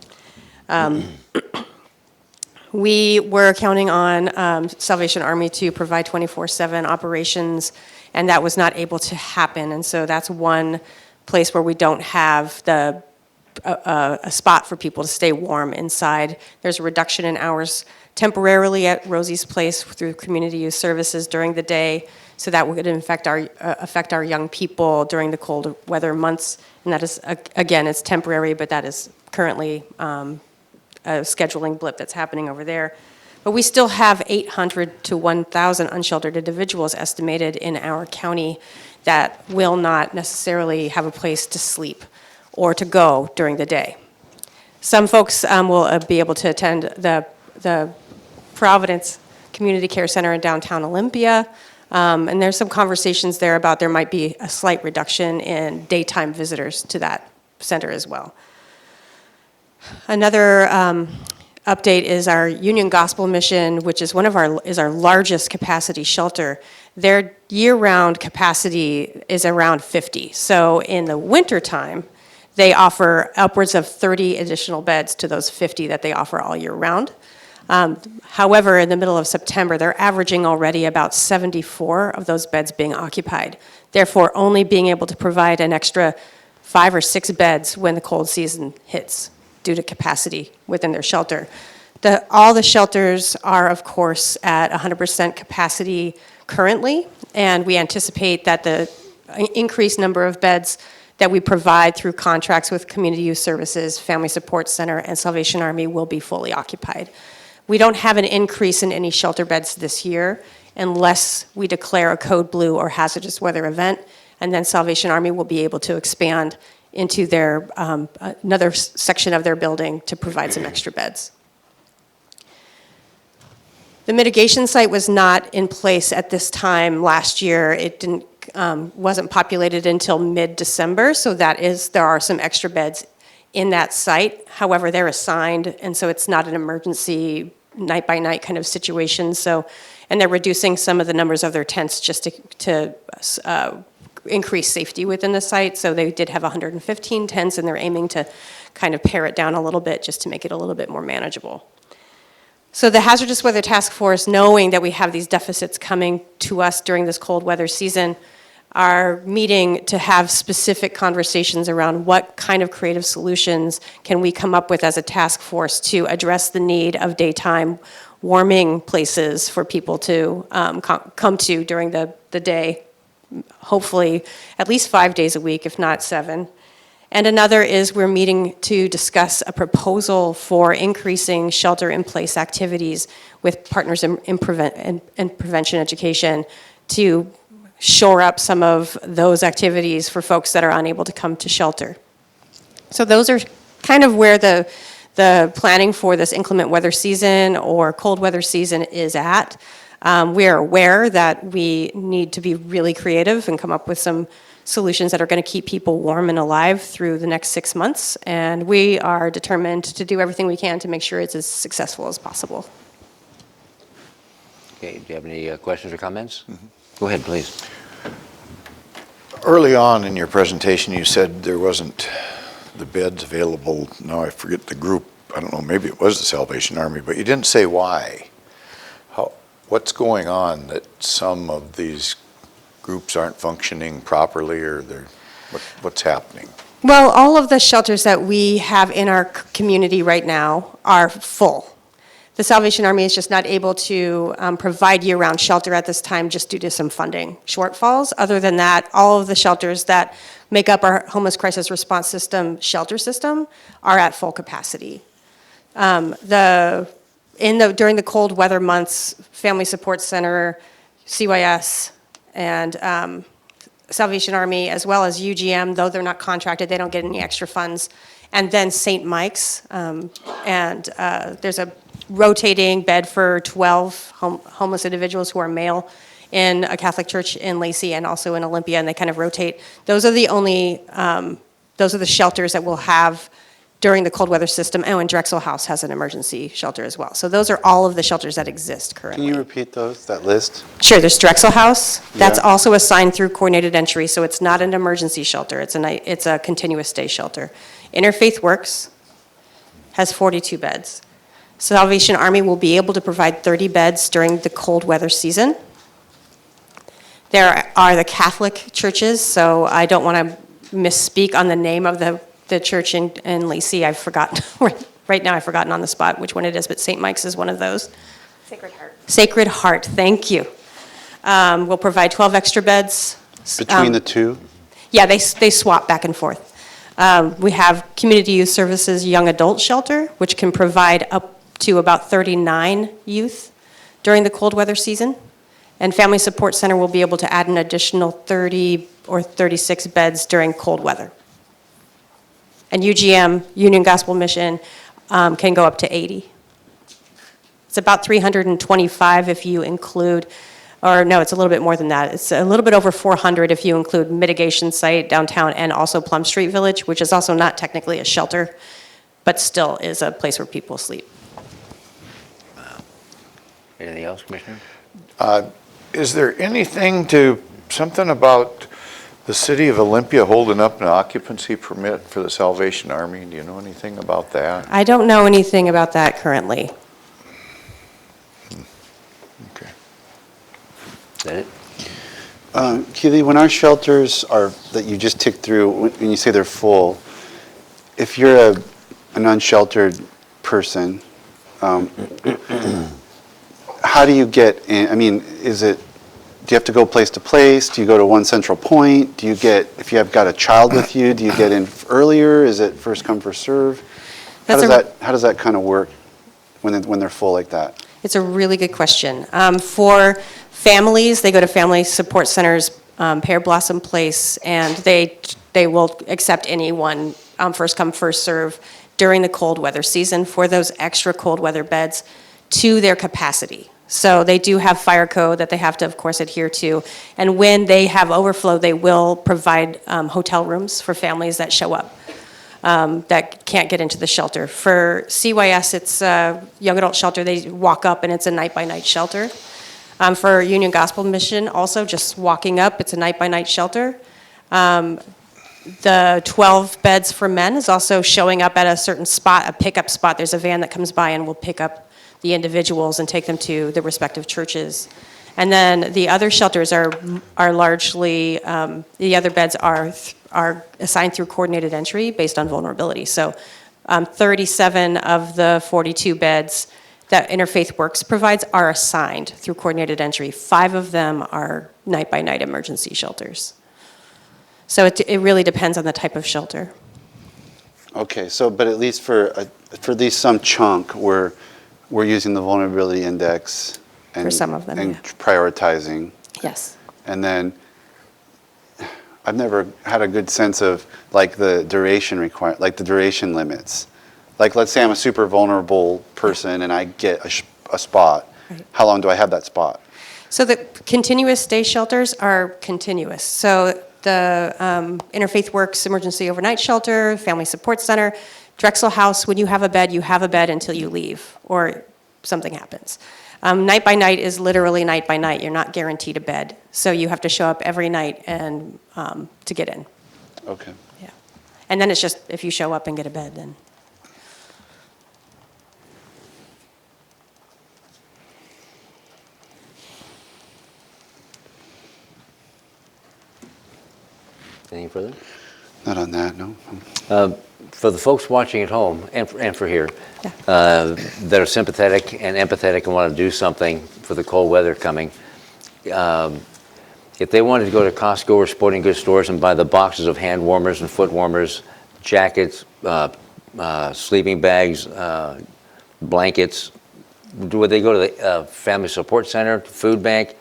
We were counting on Salvation Army to provide 24/7 operations, and that was not able to happen. And so that's one place where we don't have a spot for people to stay warm inside. There's a reduction in hours temporarily at Rosie's Place through Community Youth Services during the day, so that would affect our young people during the cold weather months. And that is, again, it's temporary, but that is currently a scheduling blip that's happening over there. But we still have 800 to 1,000 unsheltered individuals estimated in our county that will not necessarily have a place to sleep or to go during the day. Some folks will be able to attend the Providence Community Care Center in downtown Olympia, and there's some conversations there about there might be a slight reduction in daytime visitors to that center as well. Another update is our Union Gospel Mission, which is our largest capacity shelter. Their year-round capacity is around 50. So in the wintertime, they offer upwards of 30 additional beds to those 50 that they offer all year round. However, in the middle of September, they're averaging already about 74 of those beds being occupied, therefore only being able to provide an extra 5 or 6 beds when the cold season hits due to capacity within their shelter. All the shelters are, of course, at 100% capacity currently, and we anticipate that the increased number of beds that we provide through contracts with Community Youth Services, Family Support Center, and Salvation Army will be fully occupied. We don't have an increase in any shelter beds this year unless we declare a code blue or hazardous weather event, and then Salvation Army will be able to expand into their another section of their building to provide some extra beds. The mitigation site was not in place at this time last year. It wasn't populated until mid-December, so there are some extra beds in that site. However, they're assigned, and so it's not an emergency night-by-night kind of situation. And they're reducing some of the numbers of their tents just to increase safety within the site. So they did have 115 tents, and they're aiming to kind of pare it down a little bit just to make it a little bit more manageable. So the Hazardous Weather Task Force, knowing that we have these deficits coming to us during this cold weather season, are meeting to have specific conversations around what kind of creative solutions can we come up with as a task force to address the need of daytime warming places for people to come to during the day, hopefully at least 5 days a week, if not 7. And another is we're meeting to discuss a proposal for increasing shelter-in-place activities with partners in prevention education to shore up some of those activities for folks that are unable to come to shelter. So those are kind of where the planning for this inclement weather season or cold weather season is at. We are aware that we need to be really creative and come up with some solutions that are going to keep people warm and alive through the next 6 months, and we are determined to do everything we can to make sure it's as successful as possible. Okay, do you have any questions or comments? Mm-hmm. Go ahead, please. Early on in your presentation, you said there wasn't the beds available. Now I forget the group. I don't know, maybe it was the Salvation Army, but you didn't say why. What's going on that some of these groups aren't functioning properly, or what's happening? Well, all of the shelters that we have in our community right now are full. The Salvation Army is just not able to provide year-round shelter at this time just due to some funding shortfalls. Other than that, all of the shelters that make up our homeless crisis response system shelter system are at full capacity. During the cold weather months, Family Support Center, CYS, and Salvation Army, as well as UGM, though they're not contracted, they don't get any extra funds. And then St. Mike's, there's a rotating bed for 12 homeless individuals who are male in a Catholic church in Lacey and also in Olympia, and they kind of rotate. Those are the shelters that we'll have during the cold weather system. Oh, and Drexel House has an emergency shelter as well. So those are all of the shelters that exist Can currently. you repeat those, that list? Sure, there's Drexel House. That's Yeah. also assigned through coordinated entry, so it's not an emergency shelter. It's a continuous day shelter. Interfaith Works has 42 beds. Salvation Army will be able to provide 30 beds during the cold weather season. There are the Catholic churches, so I don't want to misspeak on the name of the church in Lacey. I've forgotten, right now I've forgotten on the spot which one it is, but St. Mike's is one of those. Sacred Heart. Sacred Heart, thank you. We'll provide 12 extra beds. Between the two? Yeah, they swap back and forth. We have Community Youth Services Young Adult Shelter, which can provide up to about 39 youth during the cold weather season. And Family Support Center will be able to add an additional 30 or 36 beds during cold weather. And UGM, Union Gospel Mission, can go up to 80. It's about 325 if you include, or no, it's a little bit more than that. It's a little bit over 400 if you include mitigation site downtown and also Plum Street Village, which is also not technically a shelter, but still is a place where people sleep. Anything else, Commissioner? Is there something about the city of Olympia holding up an occupancy permit for the Salvation Army? Do you know anything about that? I don't know anything about that currently. Okay. Is that it? Keely, when our shelters are, that you just ticked through, when you say they're full, if you're an unsheltered person, how do you get in? I mean, do you have to go place to place? Do you go to one central point? Do you get, if you have got a child with you, do you get in earlier? Is it first come, first serve? How does that kind of work when they're full like that? It's a really good question. For families, they go to Family Support Centers, Pear Blossom Place, and they will accept anyone, first come, first serve, during the cold weather season for those extra cold weather beds to their capacity. So they do have fire code that they have to, of course, adhere to. And when they have overflow, they will provide hotel rooms for families that show up that can't get into the shelter. For CYS, it's a young adult shelter. They walk up, and it's a night-by-night shelter. For Union Gospel Mission, also just walking up, it's a night-by-night shelter. The 12 beds for men is also showing up at a certain spot, a pickup spot. There's a van that comes by and will pick up the individuals and take them to the respective churches. And then the other shelters are largely, the other beds are assigned through coordinated entry based on vulnerability. So 37 of the 42 beds that Interfaith Works provides are assigned through coordinated entry. 5 of them are night-by-night emergency shelters. So it really depends on the type of shelter. Okay, so, but at least for these some chunk, we're using the vulnerability index and For some of them, and yeah. prioritizing. Yes. And then I've never had a good sense of like the duration like the duration limits. Like, let's say I'm a super vulnerable person and I get a spot. Right. How long do I have that spot? So the continuous day shelters are continuous. So the Interfaith Works Emergency Overnight Shelter, Family Support Center, Drexel House, when you have a bed until you leave or something happens. Night by night is literally night by night. You're not guaranteed a bed. So you have to show up every night and to get in. Okay. Yeah. And then it's just if you show up and get a bed, then. Anything further? Not on that, no. For the folks watching at home and for here, Yeah. that are sympathetic and empathetic and want to do something for the cold weather coming, if they wanted to go to Costco or sporting goods stores and buy the boxes of hand warmers and foot warmers, jackets, sleeping bags, blankets, would they go to the Family Support Center, Food Bank,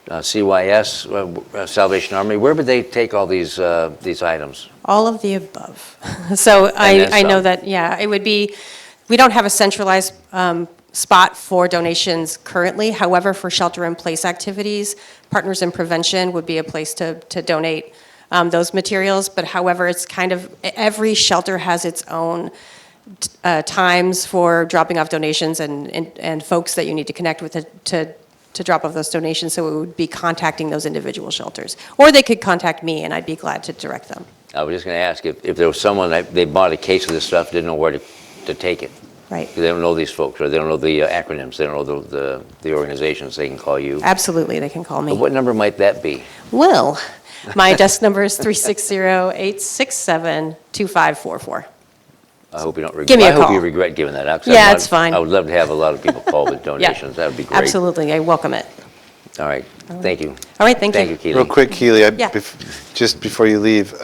CYS, Salvation Army? Where would they take all these items? All of the above. So I know that, yeah, it would be, we don't have a centralized spot for donations currently. However, for shelter-in-place activities, Partners in Prevention would be a place to donate those materials. But however, it's kind of, every shelter has its own times for dropping off donations and folks that you need to connect with to drop off those donations, so it would be contacting those individual shelters. Or they could contact me, and I'd be glad to direct them. I was just going to ask if there was someone, they bought a case of this stuff, didn't know where to take it. Right. They don't know these folks, or they don't know the acronyms, they don't know the organizations, they can call you. Absolutely, they can call me. What number might that be? Well, my desk number is 360-867-2544. I hope you don't regret. Give me a I hope call. you regret giving that out. 'cause Yeah, I'd it's fine. I would love to have a lot of people call with donations. That would be great. Absolutely, I welcome it. All right. Thank you. All right, thank you. Thank you, Keely. Real quick, Keely, Yeah. just before you leave,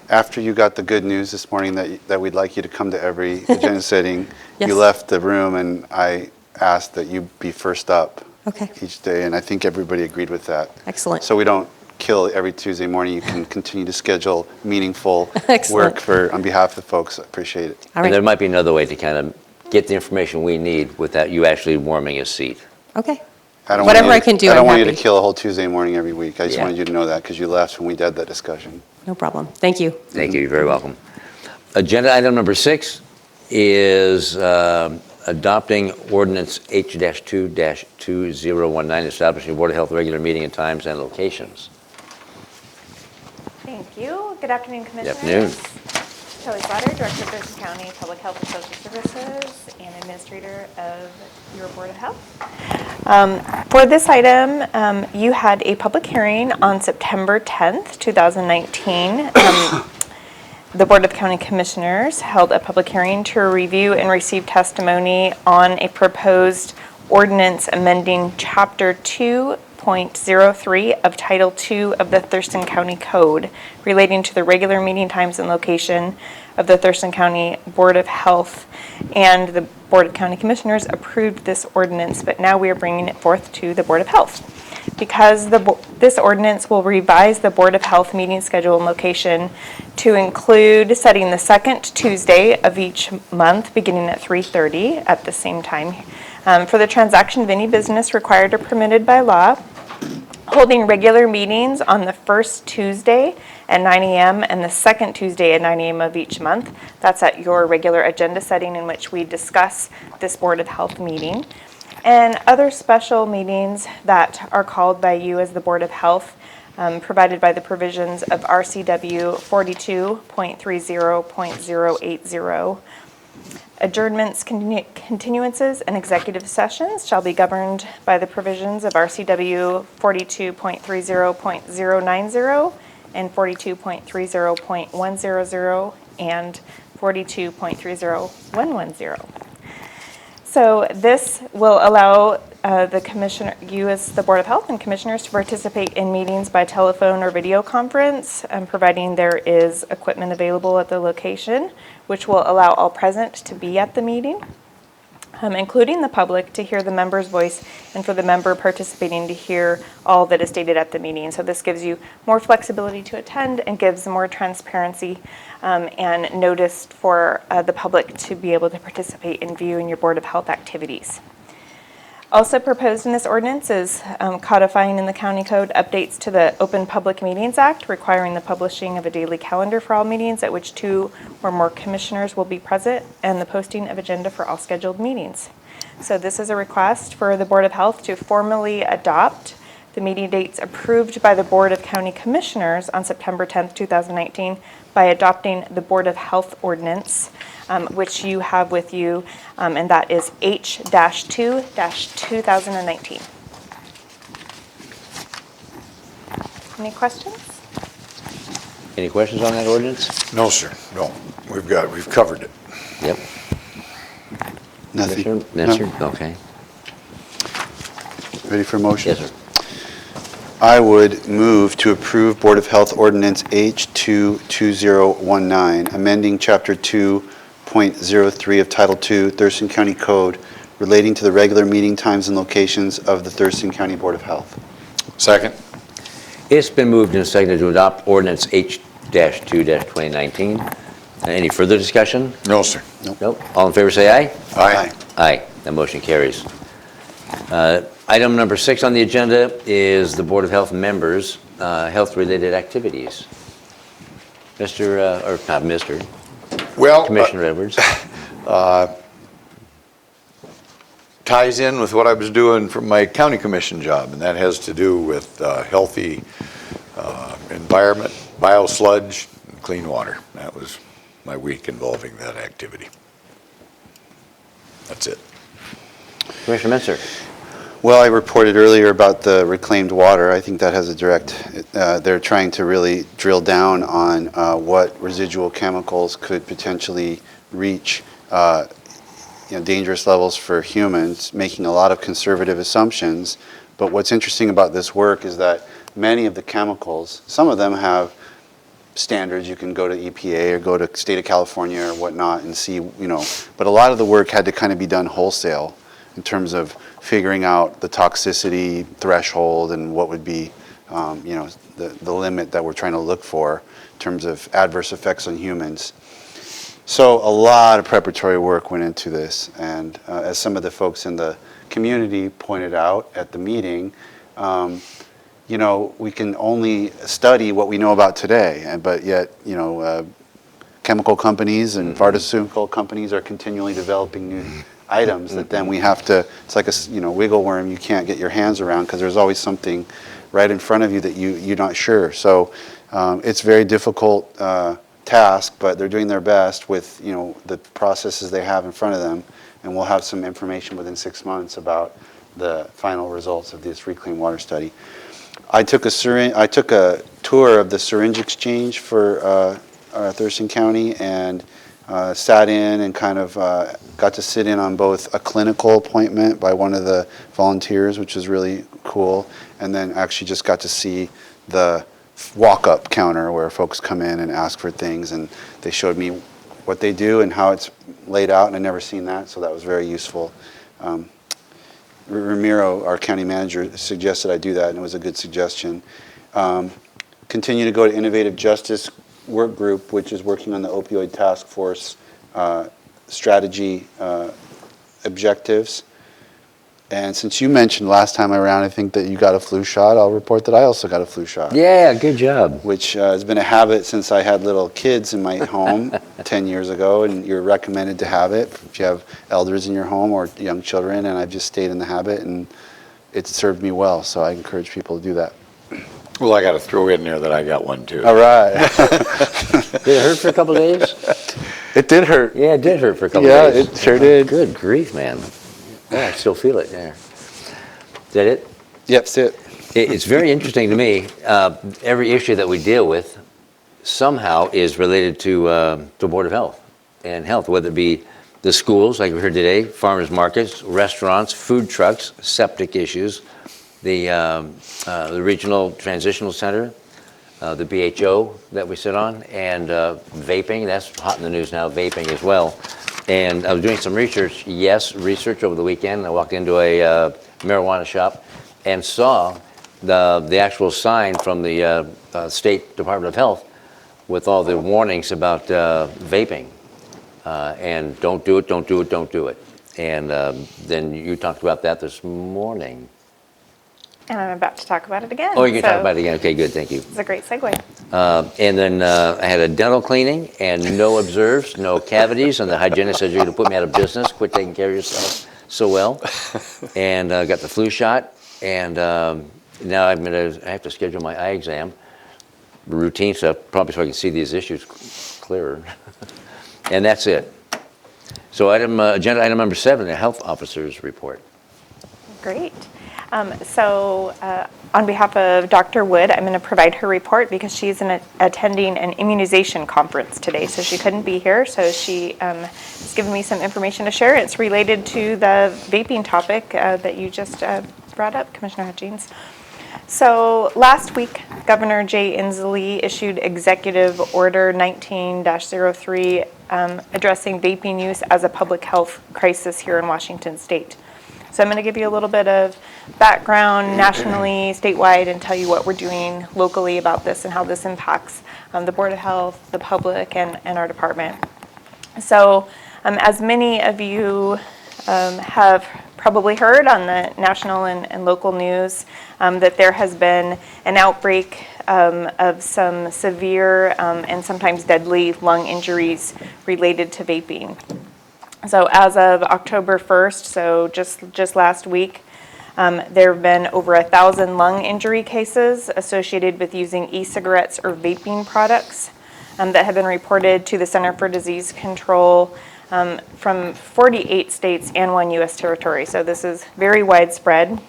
after you got the good news this morning that we'd like you to come to every agenda setting, Yes. you left the room and I asked that you be first up Okay, each day, and I think everybody agreed with that. excellent. So we don't kill every Tuesday morning. You can continue to schedule meaningful Excellent. work on behalf of the folks. I appreciate it. All And there right, might be another way to kind of get the information we need without you actually warming a seat. okay. I don't Whatever want I you to- can do, I don't I'm want you to happy. kill a whole Tuesday morning every week. I just Yeah. wanted you to know that because you left when we had that discussion. No problem. Thank you. Thank you, you're very welcome. Agenda item number 6 is adopting ordinance H-2-2019, establishing Board of Health regular meeting and times and locations. Thank you. Good afternoon, Commissioners. afternoon. Shelley Slaughter, Director of Thurston County Public Health and Social Services and Administrator of your Board of Health. For this item, you had a public hearing on September 10th, 2019. The Board of County Commissioners held a public hearing to review and receive testimony on a proposed ordinance amending Chapter 2.03 of Title II of the Thurston County Code relating to the regular meeting times and location of the Thurston County Board of Health. And the Board of County Commissioners approved this ordinance, but now we are bringing it forth to the Board of Health. Because this ordinance will revise the Board of Health meeting schedule and location to include setting the second Tuesday of each month, beginning at 3:30 at the same time, for the transaction of any business required or permitted by law, holding regular meetings on the first Tuesday at 9 a.m. and the second Tuesday at 9 a.m. of each month. That's at your regular agenda setting in which we discuss this Board of Health meeting. And other special meetings that are called by you as the Board of Health, provided by the provisions of RCW 42.30.080. Adjournments, continuances, and executive sessions shall be governed by the provisions of RCW 42.30.090 and 42.30.100 and 42.30110. So this will allow you as the Board of Health and Commissioners to participate in meetings by telephone or video conference, providing there is equipment available at the location, which will allow all present to be at the meeting, including the public, to hear the member's voice, and for the member participating to hear all that is stated at the meeting. So this gives you more flexibility to attend and gives more transparency and notice for the public to be able to participate and view in your Board of Health activities. Also proposed in this ordinance is codifying in the county code updates to the Open Public Meetings Act, requiring the publishing of a daily calendar for all meetings at which 2 or more commissioners will be present, and the posting of agenda for all scheduled meetings. So this is a request for the Board of Health to formally adopt the meeting dates approved by the Board of County Commissioners on September 10th, 2019 by adopting the Board of Health ordinance, which you have with you, and that is H-2-2019. Any questions? Any questions on that ordinance? No, sir, no. We've covered it. Yep. Nothing. Commissioner Nestor? Okay. Ready for a motion? Yes, sir. I would move to approve Board of Health Ordinance H-2-2019, amending Chapter 2.03 of Title II, Thurston County Code, relating to the regular meeting times and locations of the Thurston County Board of Health. Second? It's been moved and seconded to adopt ordinance H-2-2019. Any further discussion? No, sir. Nope. All in favor, say aye. Aye. Aye. That motion carries. Item number 6 on the agenda is the Board of Health members' health-related activities. Mr., or not Mr., Well, Commissioner Edwards. ties in with what I was doing for my county commission job, and that has to do with healthy environment, biosludge, and clean water. That was my week involving that activity. That's it. Commissioner Minster. Well, I reported earlier about the reclaimed water. I think that has a direct, they're trying to really drill down on what residual chemicals could potentially reach dangerous levels for humans, making a lot of conservative assumptions. But what's interesting about this work is that many of the chemicals, some of them have standards. You can go to EPA or go to state of California or whatnot and see, but a lot of the work had to kind of be done wholesale in terms of figuring out the toxicity threshold and what would be, the limit that we're trying to look for in terms of adverse effects on humans. So a lot of preparatory work went into this, and as some of the folks in the community pointed out at the meeting, we can only study what we know about today, but yet, chemical companies and pharmaceutical companies are continually developing new items that then we have to, it's like a wiggle worm you can't get your hands around because there's always something right in front of you that you're not sure. So it's a very difficult task, but they're doing their best with the processes they have in front of them, and we'll have some information within 6 months about the final results of this reclaimed water study. I took a tour of the syringe exchange for Thurston County and sat in and kind of got to sit in on both a clinical appointment by one of the volunteers, which was really cool, and then actually just got to see the walk-up counter where folks come in and ask for things, and they showed me what they do and how it's laid out, and I'd never seen that, so that was very useful. Ramiro, our county manager, suggested I do that, and it was a good suggestion. Continue to go to Innovative Justice Work Group, which is working on the opioid task force strategy objectives. And since you mentioned last time around, I think that you got a flu shot, I'll report that I also got a flu shot. Yeah, good job. Which has been a habit since I had little kids in my home 10 years ago, and you're recommended to have it if you have elders in your home or young children, and I've just stayed in the habit, and it's served me well, so I encourage people to do that. Well, I got to throw in there that I got one too. All right. Did it hurt for a couple of days? It did hurt. Yeah, it did hurt for a couple of days. Yeah, it sure did. Good grief, man. Yeah, I still feel it there. Is that it? Yep, that's it. It's very interesting to me. Every issue that we deal with somehow is related to the Board of Health and health, whether it be the schools, like we heard today, farmers markets, restaurants, food trucks, septic issues, the Regional Transitional Center, the BHO that we sit on, and vaping. That's hot in the news now, vaping as well. And I was doing some research over the weekend. I walked into a marijuana shop and saw the actual sign from the State Department of Health with all the warnings about vaping. And don't do it, don't do it, don't do it. And then you talked about that this morning. And I'm about to talk about it again. Oh, you're going to talk about it again. Okay, good, thank you. It's a great segue. And then I had a dental cleaning and no observes, no cavities, and the hygienist said, you're going to put me out of business, quit taking care of yourself so well. And got the flu shot, and now I have to schedule my eye exam, routine stuff, probably so I can see these issues clearer. And that's it. So agenda item number 7, the health officer's report. Great. On behalf of Dr. Wood, I'm going to provide her report because she's attending an immunization conference today, so she couldn't be here. So she has given me some information to share. It's related to the vaping topic that you just brought up, Commissioner Hutchings. So last week, Governor Jay Inslee issued Executive Order 19-03 addressing vaping use as a public health crisis here in Washington State. So I'm going to give you a little bit of background nationally, statewide, and tell you what we're doing locally about this and how this impacts the Board of Health, the public, and our department. So as many of you have probably heard on the national and local news that there has been an outbreak of some severe and sometimes deadly lung injuries related to vaping. So as of October 1st, so just last week, there have been over 1,000 lung injury cases associated with using e-cigarettes or vaping products that have been reported to the Center for Disease Control from 48 states and 1 U.S. territory. So this is very widespread.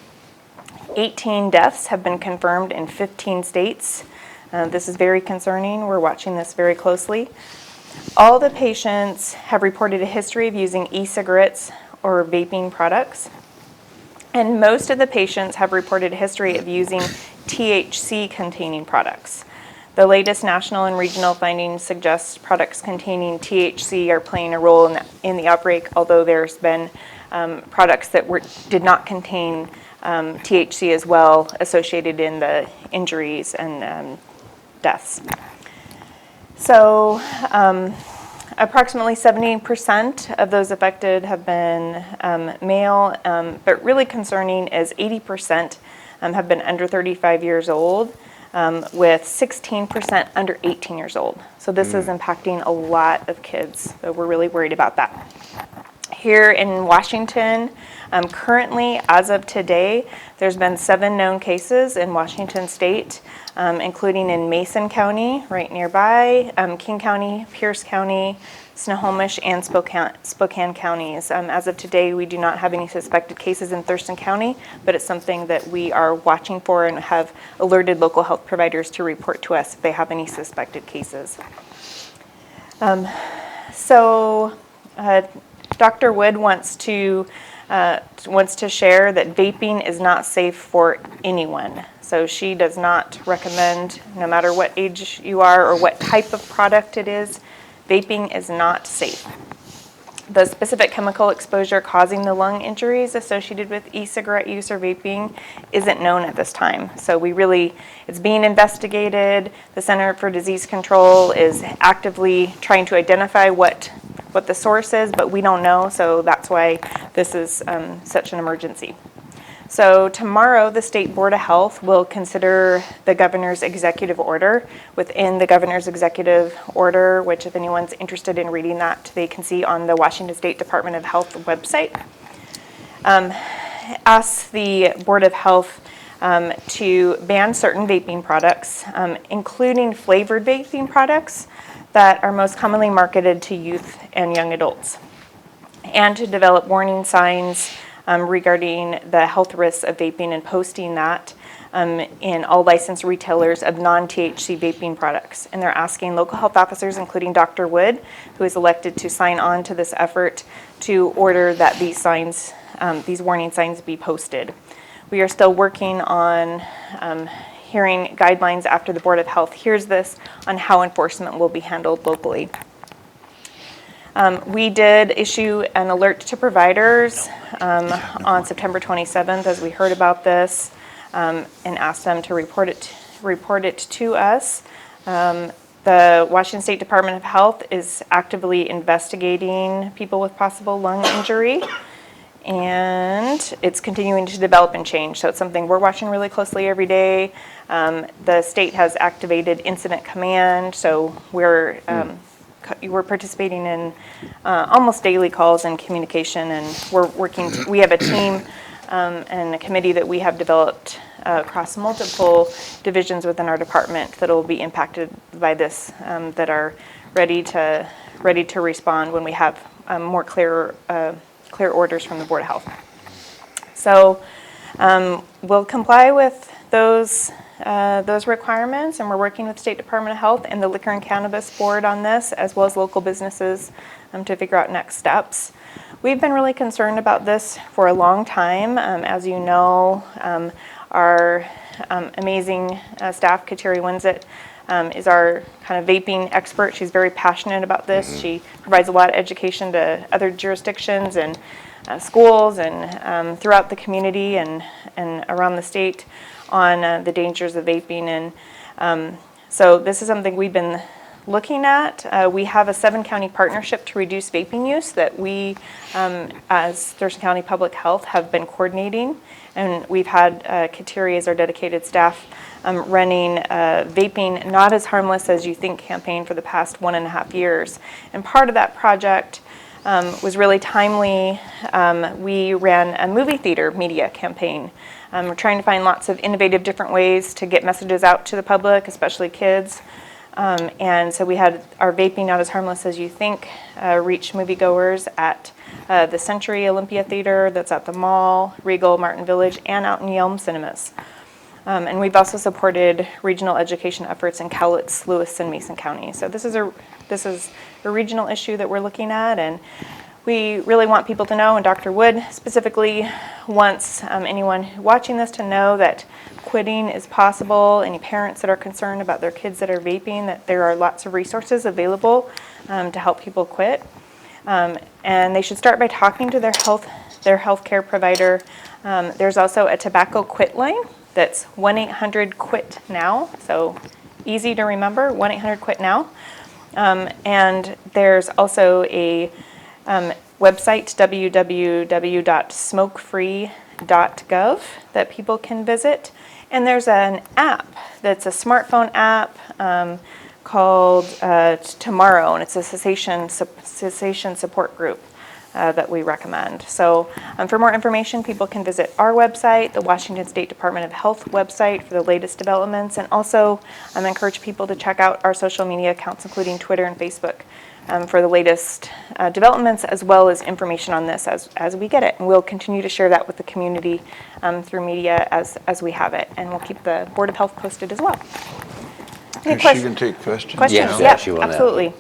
18 deaths have been confirmed in 15 states. This is very concerning. We're watching this very closely. All the patients have reported a history of using e-cigarettes or vaping products. And most of the patients have reported a history of using THC-containing products. The latest national and regional findings suggest products containing THC are playing a role in the outbreak, although there's been products that did not contain THC as well associated in the injuries and deaths. So approximately 70% of those affected have been male, but really concerning is 80% have been under 35 years old, with 16% under 18 years old. So this is impacting a lot of kids, so we're really worried about that. Here in Washington, currently, as of today, there's been 7 known cases in Washington State, including in Mason County, right nearby, King County, Pierce County, Snohomish, and Spokane counties. As of today, we do not have any suspected cases in Thurston County, but it's something that we are watching for and have alerted local health providers to report to us if they have any suspected cases. Dr. Wood wants to share that vaping is not safe for anyone. So she does not recommend, no matter what age you are or what type of product it is, vaping is not safe. The specific chemical exposure causing the lung injuries associated with e-cigarette use or vaping isn't known at this time. So it's being investigated. The Center for Disease Control is actively trying to identify what the source is, but we don't know, so that's why this is such an emergency. So tomorrow, the State Board of Health will consider the governor's executive order. Within the governor's executive order, which if anyone's interested in reading that, they can see on the Washington State Department of Health website, asks the Board of Health to ban certain vaping products, including flavored vaping products that are most commonly marketed to youth and young adults, and to develop warning signs regarding the health risks of vaping and posting that in all licensed retailers of non-THC vaping products. And they're asking local health officers, including Dr. Wood, who is elected to sign on to this effort, to order that these signs, these warning signs be posted. We are still working on hearing guidelines after the Board of Health hears this on how enforcement will be handled locally. We did issue an alert to providers on September 27th as we heard about this, and asked them to report it to us. The Washington State Department of Health is actively investigating people with possible lung injury, and it's continuing to develop and change. So it's something we're watching really closely every day. The state has activated incident command, so we're participating in almost daily calls and communication, and we're working. We have a team and a committee that we have developed across multiple divisions within our department that will be impacted by this, that are ready to respond when we have more clear orders from the Board of Health. So we'll comply with those requirements, and we're working with State Department of Health and the Liquor and Cannabis Board on this, as well as local businesses to figure out next steps. We've been really concerned about this for a long time. As you know, our amazing staff, Kateri Winsett, is our kind of vaping expert. She's very passionate about this. She provides a lot of education to other jurisdictions and schools and throughout the community and around the state on the dangers of vaping. And so this is something we've been looking at. We have a 7-county partnership to reduce vaping use that we, as Thurston County Public Health, have been coordinating. And we've had Kateri as our dedicated staff running Vaping Not As Harmless As You Think campaign for the past 1.5 years. And part of that project was really timely. We ran a movie theater media campaign. We're trying to find lots of innovative different ways to get messages out to the public, especially kids. And so we had our Vaping Not as Harmless as You Think reach moviegoers at the Century Olympia Theater that's at the mall, Regal, Martin Village, and out in Yelm Cinemas. And we've also supported regional education efforts in Cowlitz, Lewis, and Mason County. So this is a regional issue that we're looking at, and we really want people to know, and Dr. Wood specifically wants anyone watching this to know that quitting is possible. Any parents that are concerned about their kids that are vaping, that there are lots of resources available to help people quit. And they should start by talking to their healthcare provider. There's also a tobacco quit line that's 1-800-QUIT-NOW, so easy to remember, 1-800-QUIT-NOW. And there's also a website, www.smokefree.gov, that people can visit. And there's an app that's a smartphone app called Tomorrow, and it's a cessation support group that we recommend. So for more information, people can visit our website, the Washington State Department of Health website, for the latest developments, and also encourage people to check out our social media accounts, including Twitter and Facebook, for the latest developments, as well as information on this as we get it. And we'll continue to share that with the community through media as we have it, and we'll keep the Board of Health posted as well. Is she going to take questions? Questions? Yeah, Yeah, absolutely.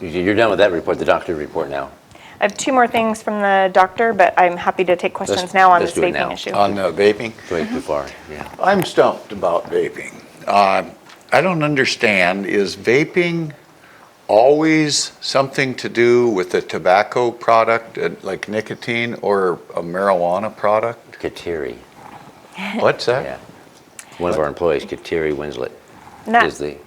You're done with that report, the doctor report now. I have two more things from the doctor, but I'm happy to take questions now on this let's do it now. vaping issue. On the vaping? Going too far, yeah. I'm stumped about vaping. I don't understand, is vaping always something to do with a tobacco product, like nicotine, or a marijuana product? Kateri. What's that? Yeah. One of our employees, Kateri Winslet, is the...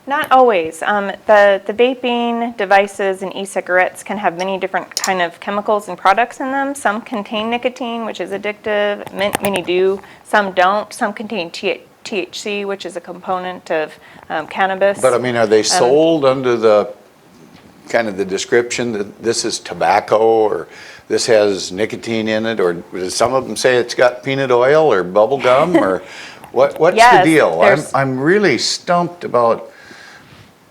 Not always. The vaping devices and e-cigarettes can have many different kind of chemicals and products in them. Some contain nicotine, which is addictive. Many do. Some don't. Some contain THC, which is a component of cannabis. But I mean, are they sold under the kind of the description that this is tobacco, or this has nicotine in it, or does some of them say it's got peanut oil or bubble gum, or what's the deal? I'm really stumped about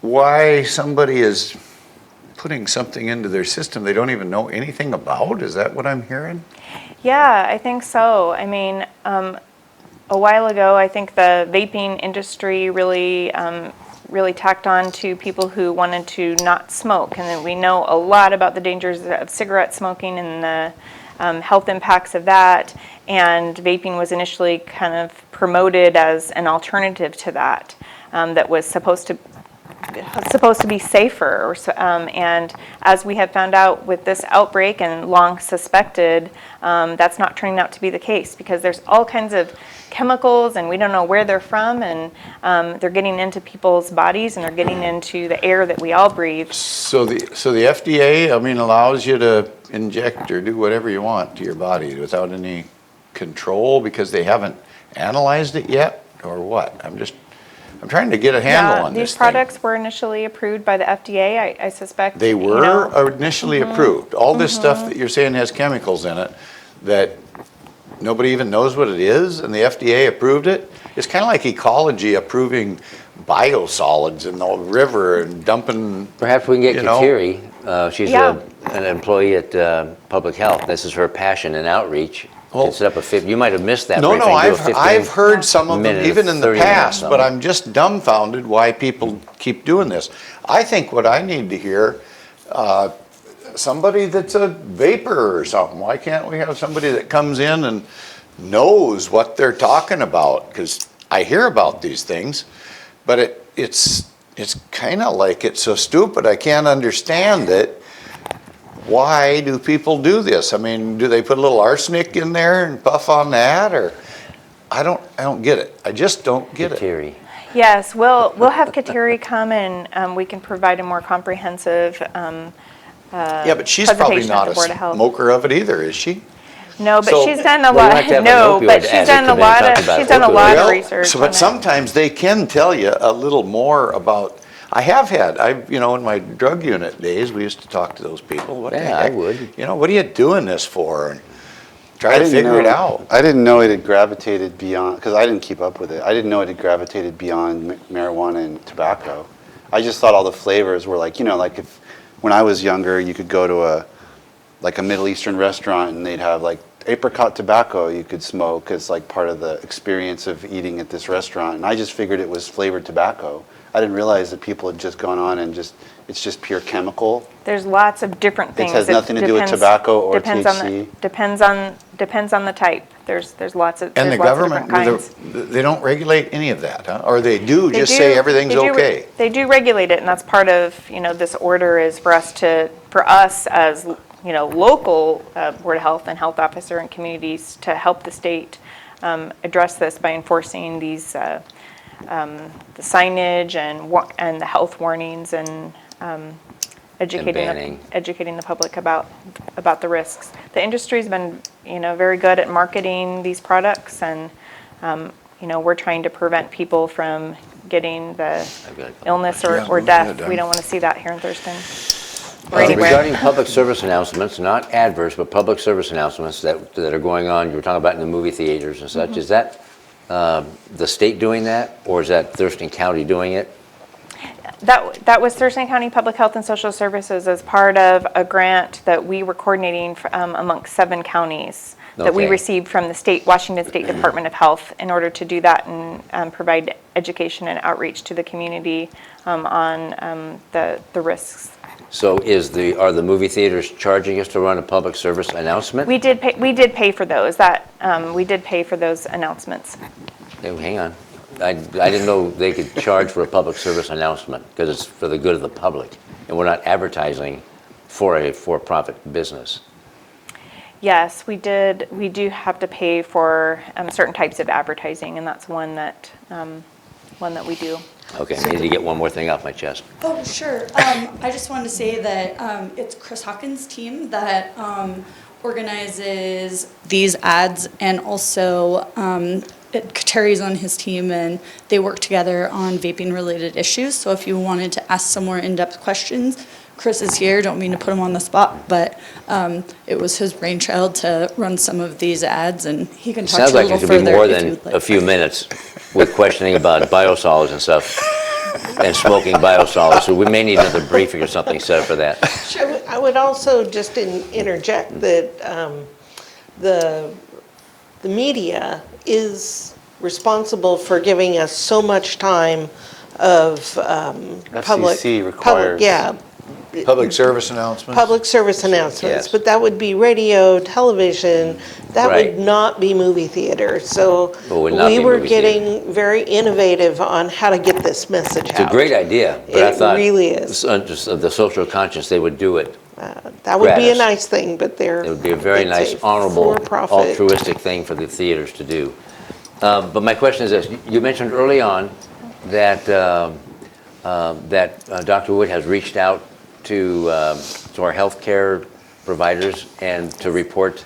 why somebody is putting something into their system they don't even know anything about. Is that what I'm hearing? Yeah, I think so. I mean, a while ago, I think the vaping industry really tacked on to people who wanted to not smoke. And then we know a lot about the dangers of cigarette smoking and the health impacts of that. And vaping was initially kind of promoted as an alternative to that, that was supposed to be safer, and as we have found out with this outbreak and long suspected, that's not turning out to be the case, because there's all kinds of chemicals and we don't know where they're from, and they're getting into people's bodies and they're getting into the air that we all breathe. So the FDA, I mean, allows you to inject or do whatever you want to your body without any control because they haven't analyzed it yet, or what? I'm trying to get a handle on this These products were initially approved by the FDA, I suspect. They were initially approved. All this stuff that you're saying has chemicals in it that nobody even knows what it is, and the FDA approved it. It's kind of like ecology approving biosolids in the river and dumping. Perhaps we can get Kateri. She's an employee at Public Health. This is her passion and outreach. Well, set up you might have missed that. No, I've heard some of them even in the past, but I'm just dumbfounded why people keep doing this. I think what I need to hear, somebody that's a vapor or something. Why can't we have somebody that comes in and knows what they're talking about? Because I hear about these things, but it's kind of like it's so stupid I can't understand it. Why do people do this? I mean, do they put a little arsenic in there and puff on that, or I don't get it. I just don't get it. Yes, we'll have Kateri come and we can provide a more comprehensive yeah, but she's probably not a smoker of it either, is she? No, but she's done a lot. No, but she's done a lot of research. But sometimes they can tell you a little more about. I have had. In my drug unit days, we used to talk to those people. What the Yeah, I heck? would. What are you doing this for? And try to figure it out. I didn't know it had gravitated beyond, because I didn't keep up with it. I didn't know it had gravitated beyond marijuana and tobacco. I just thought all the flavors were like, if when I was younger, you could go to a Middle Eastern restaurant and they'd have like apricot tobacco you could smoke as like part of the experience of eating at this restaurant. And I just figured it was flavored tobacco. I didn't realize that people had just gone on and it's just pure chemical. There's lots of different things. It has nothing to do with tobacco or THC. Depends on the type. There's lots of And the government, they don't regulate any of that, huh? Or they do just say everything's okay? They do regulate it, and that's part of, this order is for us as, local Board of Health and health officer and communities to help the state address this by enforcing these, the signage and the health warnings and educating the public about the risks. The industry's been, very good at marketing these products, and we're trying to prevent people from getting the illness or death. We don't want to see that here in Thurston or anywhere. Regarding public service announcements, not adverse, but public service announcements that are going on, you were talking about in the movie theaters and such, is that the state doing that, or is that Thurston County doing it? That was Thurston County Public Health and Social Services as part of a grant that we were coordinating amongst 7 counties that we received from the Washington State Department of Health in order to do that and provide education and outreach to the community on the risks. So are the movie theaters charging us to run a public service announcement? We did pay for those. We did pay for those announcements. Hey, hang on. I didn't know they could charge for a public service announcement because it's for the good of the public, and we're not advertising for a for-profit business. Yes, we do have to pay for certain types of advertising, and that's one that we do. Okay, I need to get one more thing off my chest. Oh, sure. I just wanted to say that it's Chris Hawkins' team that organizes these ads, and also Terry's on his team, and they work together on vaping-related issues. So if you wanted to ask some more in-depth questions, Chris is here. Don't mean to put him on the spot, but it was his brainchild to run some of these ads, and he can talk to you a little further. Sounds like it could be more than a few minutes with questioning about biosolids and stuff, and smoking biosolids. So we may need another briefing or something set up for that. I would also just interject that the media is responsible for giving us so much time of public Public service announcements? Public service announcements, Yes. but that would be radio, television, that would not be movie theater. So we were getting very innovative on how to get this message out. It's a great idea, but I thought really is. Just of the social conscience, they would do it. That would be a gratis. nice thing, but It would be a very nice, honorable, altruistic thing for the theaters to do. But my question is this: you mentioned early on that Dr. Wood has reached out to our healthcare providers and to report.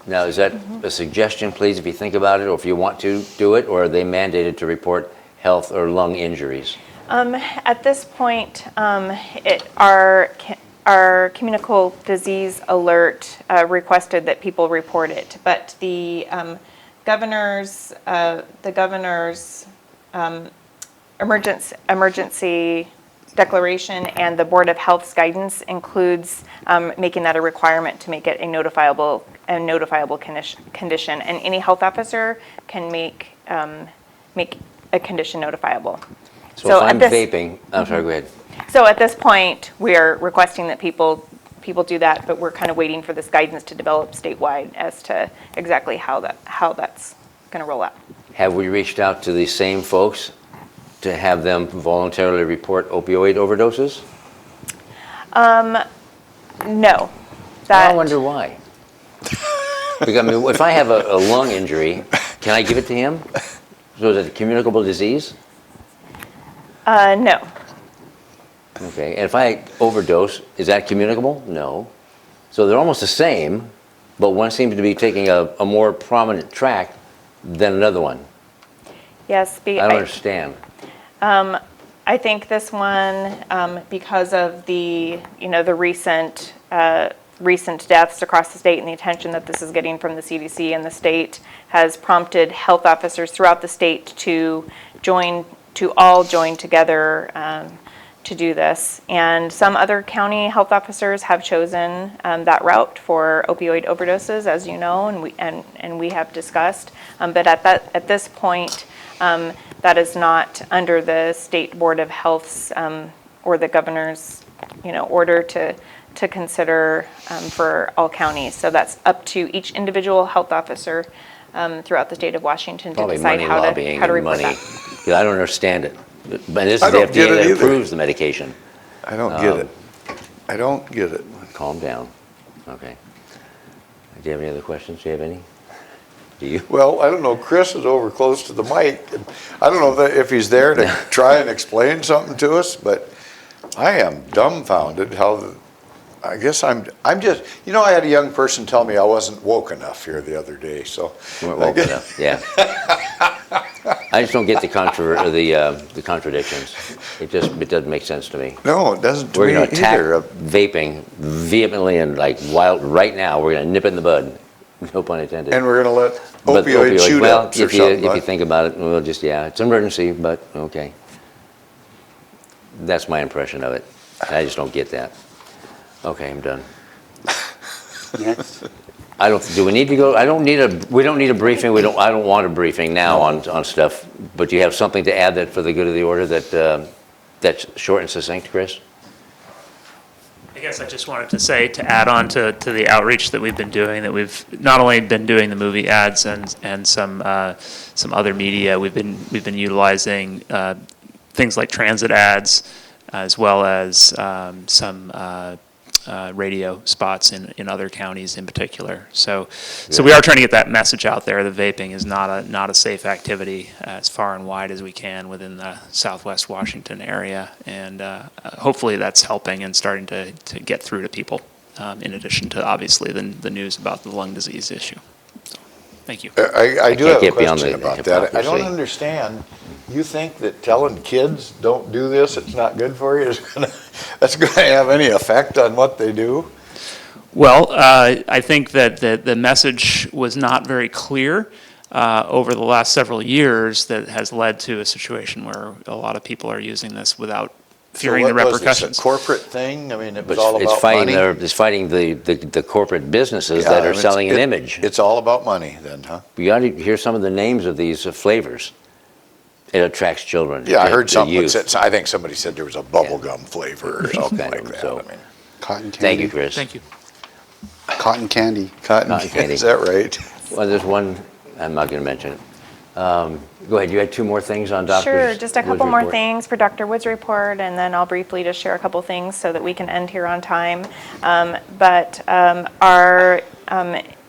Now, is that a suggestion, please, if you think about it, or if you want to do it, or are they mandated to report health or lung injuries? At this point, our communicable disease alert requested that people report it, but the governor's emergency declaration and the Board of Health's guidance includes making that a requirement to make it a notifiable condition, and any health officer can make a condition notifiable. So if I'm vaping, I'm sorry, go ahead. So at this point, we are requesting that people do that, but we're kind of waiting for this guidance to develop statewide as to exactly how that's going to roll out. Have we reached out to these same folks to have them voluntarily report opioid overdoses? No. I wonder why. Because, I mean, if I have a lung injury, can I give it to him? So is it a communicable disease? No. Okay, and if I overdose, is that communicable? No. So they're almost the same, but one seems to be taking a more prominent track than another one. Yes. I don't understand. I I think this one, because of the, the recent deaths across the state and the attention that this is getting from the CDC and the state, has prompted health officers throughout the state to all join together to do this. And some other county health officers have chosen that route for opioid overdoses, as you know, and we have discussed. But at this point, that is not under the State Board of Health's or the governor's, order to consider for all counties. So that's up to each individual health officer throughout the state of Washington to Probably decide money how lobbying to and report money. that. Yeah, I don't understand it. But this I is the don't get FDA it that either. approves the medication. I don't get it. I don't get it. Calm down. Okay. Do you have any other questions? Do you have any? Do you? Well, I don't know, Chris is over close to the mic. I don't know if he's there to try and explain something to us, but I am dumbfounded how, I guess I'm just, I had a young person tell me I wasn't woke enough here the other day, so. You weren't woke enough, yeah. I just don't get the contradictions. It doesn't make sense to me. No, it doesn't to We're me going to attack either. vaping vehemently and like wild right now. We're going to nip it in the bud. No pun intended. And we're going to let But opioid shoot-ups or if you something. think about it, we'll just, it's an emergency, but okay. That's my impression of it. I just don't get that. Okay, I'm done. Next. Do we need to go? We don't need a briefing. I don't want a briefing now on stuff, but you have something to add that for the good of the order that's short and succinct, Chris? I guess I just wanted to say, to add on to the outreach that we've been doing, that we've not only been doing the movie ads and some other media, we've been utilizing things like transit ads, as well as some radio spots in other counties in particular. So we are trying to get that message out there. The vaping is not a safe activity as far and wide as we can within the Southwest Washington area, and hopefully that's helping and starting to get through to people. In addition to obviously the news about the lung disease issue. So, thank you. I do have a can't get beyond question the about that. I don't hypocrisy. understand. You think that telling kids don't do this, it's not good for you, that's going to have any effect on what they do? Well, I think that the message was not very clear over the last several years that has led to a situation where a lot of people are using this without fearing the repercussions. A corporate thing? I mean, it was But all about money? It's fighting the corporate businesses that are selling an image. It's all about money then, huh? You ought to hear some of the names of these flavors. It attracts children. Yeah, I heard the something that youth. said, I think somebody said there was a bubble gum flavor or something like that. So- I mean, Cotton candy. Thank you, Chris. Thank you. Cotton candy. cotton Cotton candy, candy. is that right? Well, there's one, I'm not going to mention it. Go ahead, you had two more things on Dr. Sure, just a Wood's couple more report? things for Dr. Wood's report, and then I'll briefly just share a couple things so that we can end here on time. Our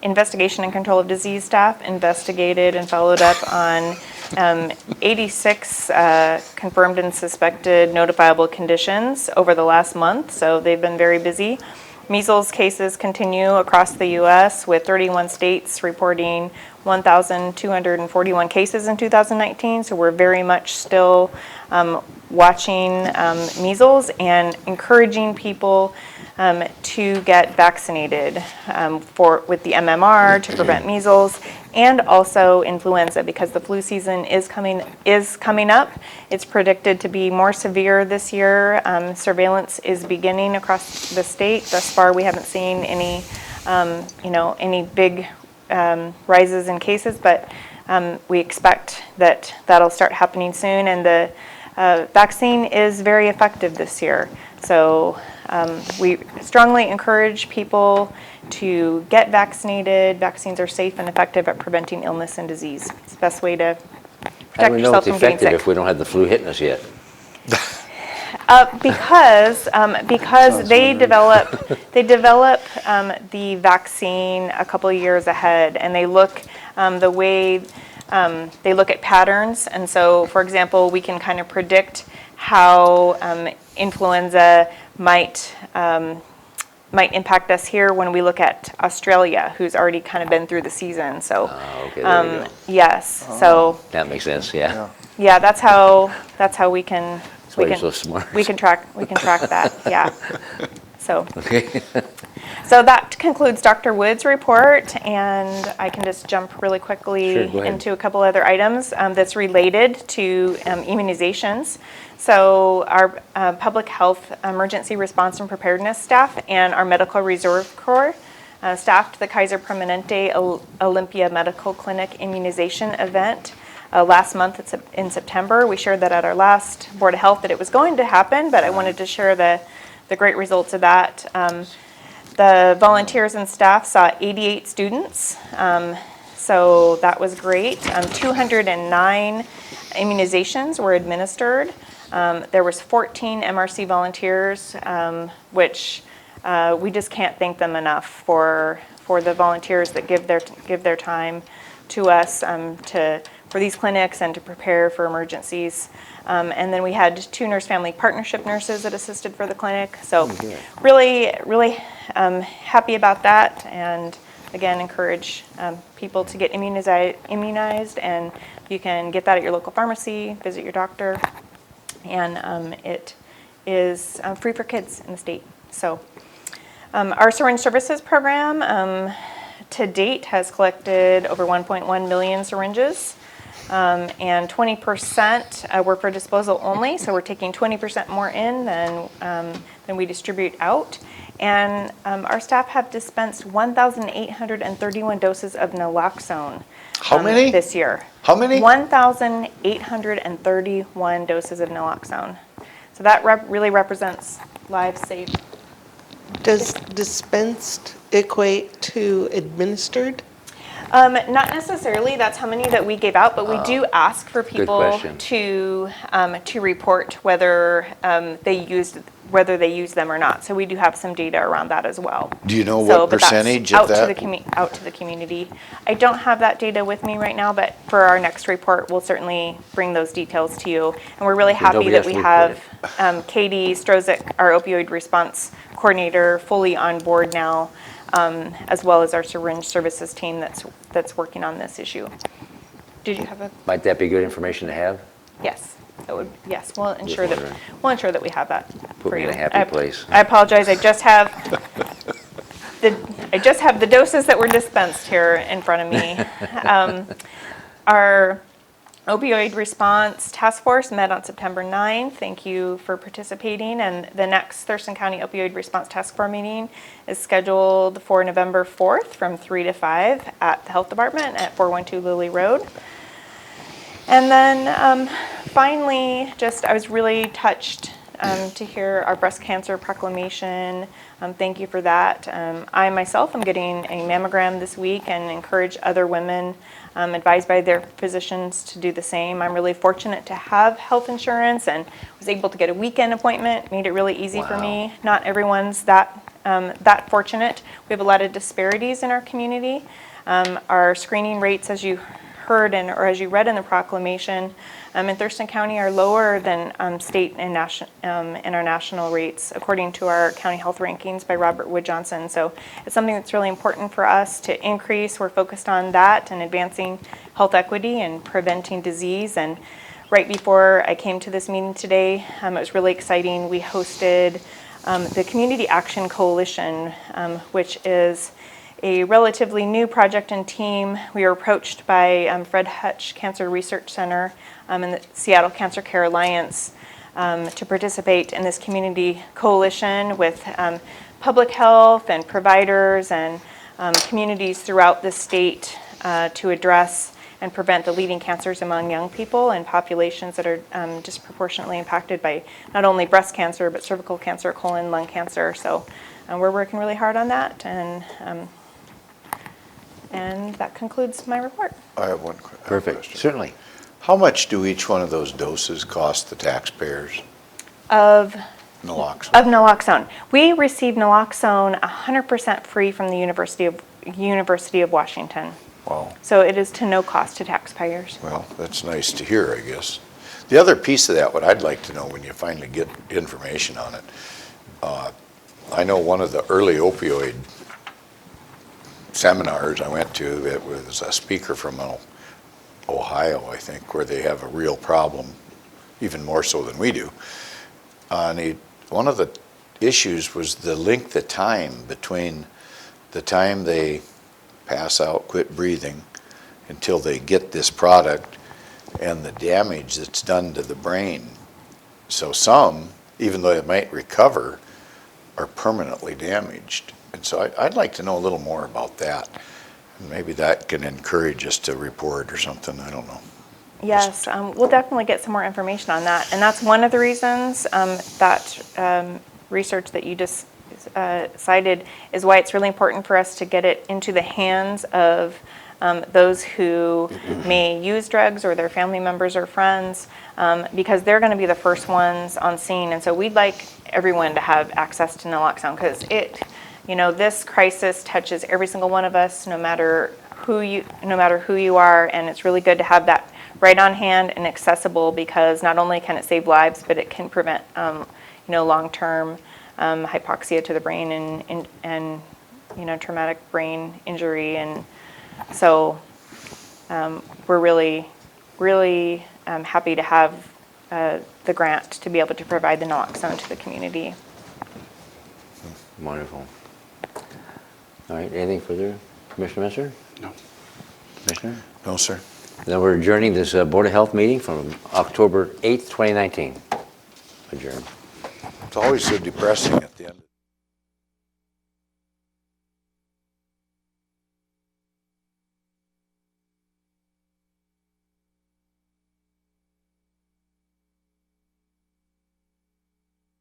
investigation and control of disease staff investigated and followed up on 86 confirmed and suspected notifiable conditions over the last month, so they've been very busy. Measles cases continue across the U.S., with 31 states reporting 1,241 cases in 2019, so we're very much still watching measles and encouraging people to get vaccinated with the MMR to prevent measles, and also influenza, because the flu season is coming up. It's predicted to be more severe this year. Surveillance is beginning across the state. Thus far, we haven't seen any big rises in cases, but we expect that that'll start happening soon, and the vaccine is very effective this year. So we strongly encourage people to get vaccinated. Vaccines are safe and effective at preventing illness and disease. It's the best way to How do protect we know yourself it's from getting effective sick. if we don't have the flu hitting us yet? Because they develop the vaccine a couple of years ahead, and they look the way they look at patterns. And so, for example, we can kind of predict how influenza might impact us here when we look at Australia, who's already kind of been through the season. So, Okay, there we go. yes. So That makes sense, yeah. yeah, that's how we can. That's why you're so smart. We can track that, yeah. So. Okay. So that concludes Dr. Wood's report, and I can just jump really quickly Sure, go ahead. into a couple other items that's related to immunizations. So our public health emergency response and preparedness staff and our medical reserve corps staffed the Kaiser Permanente Olympia Medical Clinic immunization event last month in September. We shared that at our last Board of Health that it was going to happen, but I wanted to share the great results of that. The volunteers and staff saw 88 students, so that was great. 209 immunizations were administered. There was 14 MRC volunteers, which we just can't thank them enough for the volunteers that give their time to us for these clinics and to prepare for emergencies. And then we had 2 nurse-family partnership nurses that assisted for the clinic. So really, really happy about that. And again, encourage people to get immunized. And you can get that at your local pharmacy, visit your doctor. And it is free for kids in the state. So our syringe services program to date has collected over 1.1 million syringes. And 20% were for disposal only, so we're taking 20% more in than we distribute out. And our staff have dispensed 1,831 doses of naloxone. How many? This year. How many? 1,831 doses of naloxone. So that really represents lives saved. Does dispensed equate to administered? Not necessarily. That's how many that we gave out, but we do ask for people to report whether they use them or not. So we do have some data around that as well. Do you know what percentage of that? Out to the community. I don't have that data with me right now, but for our next report, we'll certainly bring those details to you. And we're really happy that we have Katie Strozik, our opioid response coordinator, fully on board now. As well as our syringe services team that's working on this issue. Did you have a? Might that be good information to have? Yes, that would. Yes, we'll ensure that we have that Put for me you. in a happy place. I apologize. I just have the doses that were dispensed here in front of me. Our opioid response task force met on September 9th. Thank you for participating. And the next Thurston County opioid response task force meeting is scheduled for November 4th from 3 to 5 at the health department at 412 Lily Road. And then finally, I was really touched to hear our breast cancer proclamation. Thank you for that. I myself am getting a mammogram this week and encourage other women advised by their physicians to do the same. I'm really fortunate to have health insurance and was able to get a weekend appointment. Made it really easy for me. Not everyone's that fortunate. We have a lot of disparities in our community. Our screening rates, as you heard or as you read in the proclamation, in Thurston County are lower than state and our national rates, according to our county health rankings by Robert Wood Johnson. So it's something that's really important for us to increase. We're focused on that and advancing health equity and preventing disease. And right before I came to this meeting today, it was really exciting. We hosted the Community Action Coalition, which is a relatively new project and team. We were approached by Fred Hutch Cancer Research Center and the Seattle Cancer Care Alliance to participate in this community coalition with public health and providers and communities throughout the state to address and prevent the leading cancers among young people and populations that are disproportionately impacted by not only breast cancer, but cervical cancer, colon, lung cancer. So we're working really hard on that. And that concludes my report. I have one question. Perfect. Certainly. How much do each one of those doses cost the taxpayers? Of naloxone. We receive naloxone 100% free from the University of Washington. Wow. So it is to no cost to taxpayers. Well, that's nice to hear, I guess. The other piece of that, what I'd like to know when you finally get information on it, I know one of the early opioid seminars I went to, it was a speaker from Ohio, I think, where they have a real problem even more so than we do. One of the issues was the length of time between the time they pass out, quit breathing, until they get this product and the damage that's done to the brain. So some, even though it might recover, are permanently damaged. And so I'd like to know a little more about that. And maybe that can encourage us to report or something, I don't know. Yes, we'll definitely get some more information on that. And that's one of the reasons that research that you just cited is why it's really important for us to get it into the hands of those who may use drugs or their family members or friends, because they're going to be the first ones on scene. And so we'd like everyone to have access to naloxone, because this crisis touches every single one of us, no matter who you are, and it's really good to have that right on hand and accessible, because not only can it save lives, but it can prevent long-term hypoxia to the brain and traumatic brain injury. And so we're really happy to have the grant to be able to provide the naloxone to the community. Wonderful. All right, anything further? Commissioner Messer? No. Commissioner? No, sir. Then we're adjourning this Board of Health meeting from October 8th, 2019. Adjourned. It's always so depressing.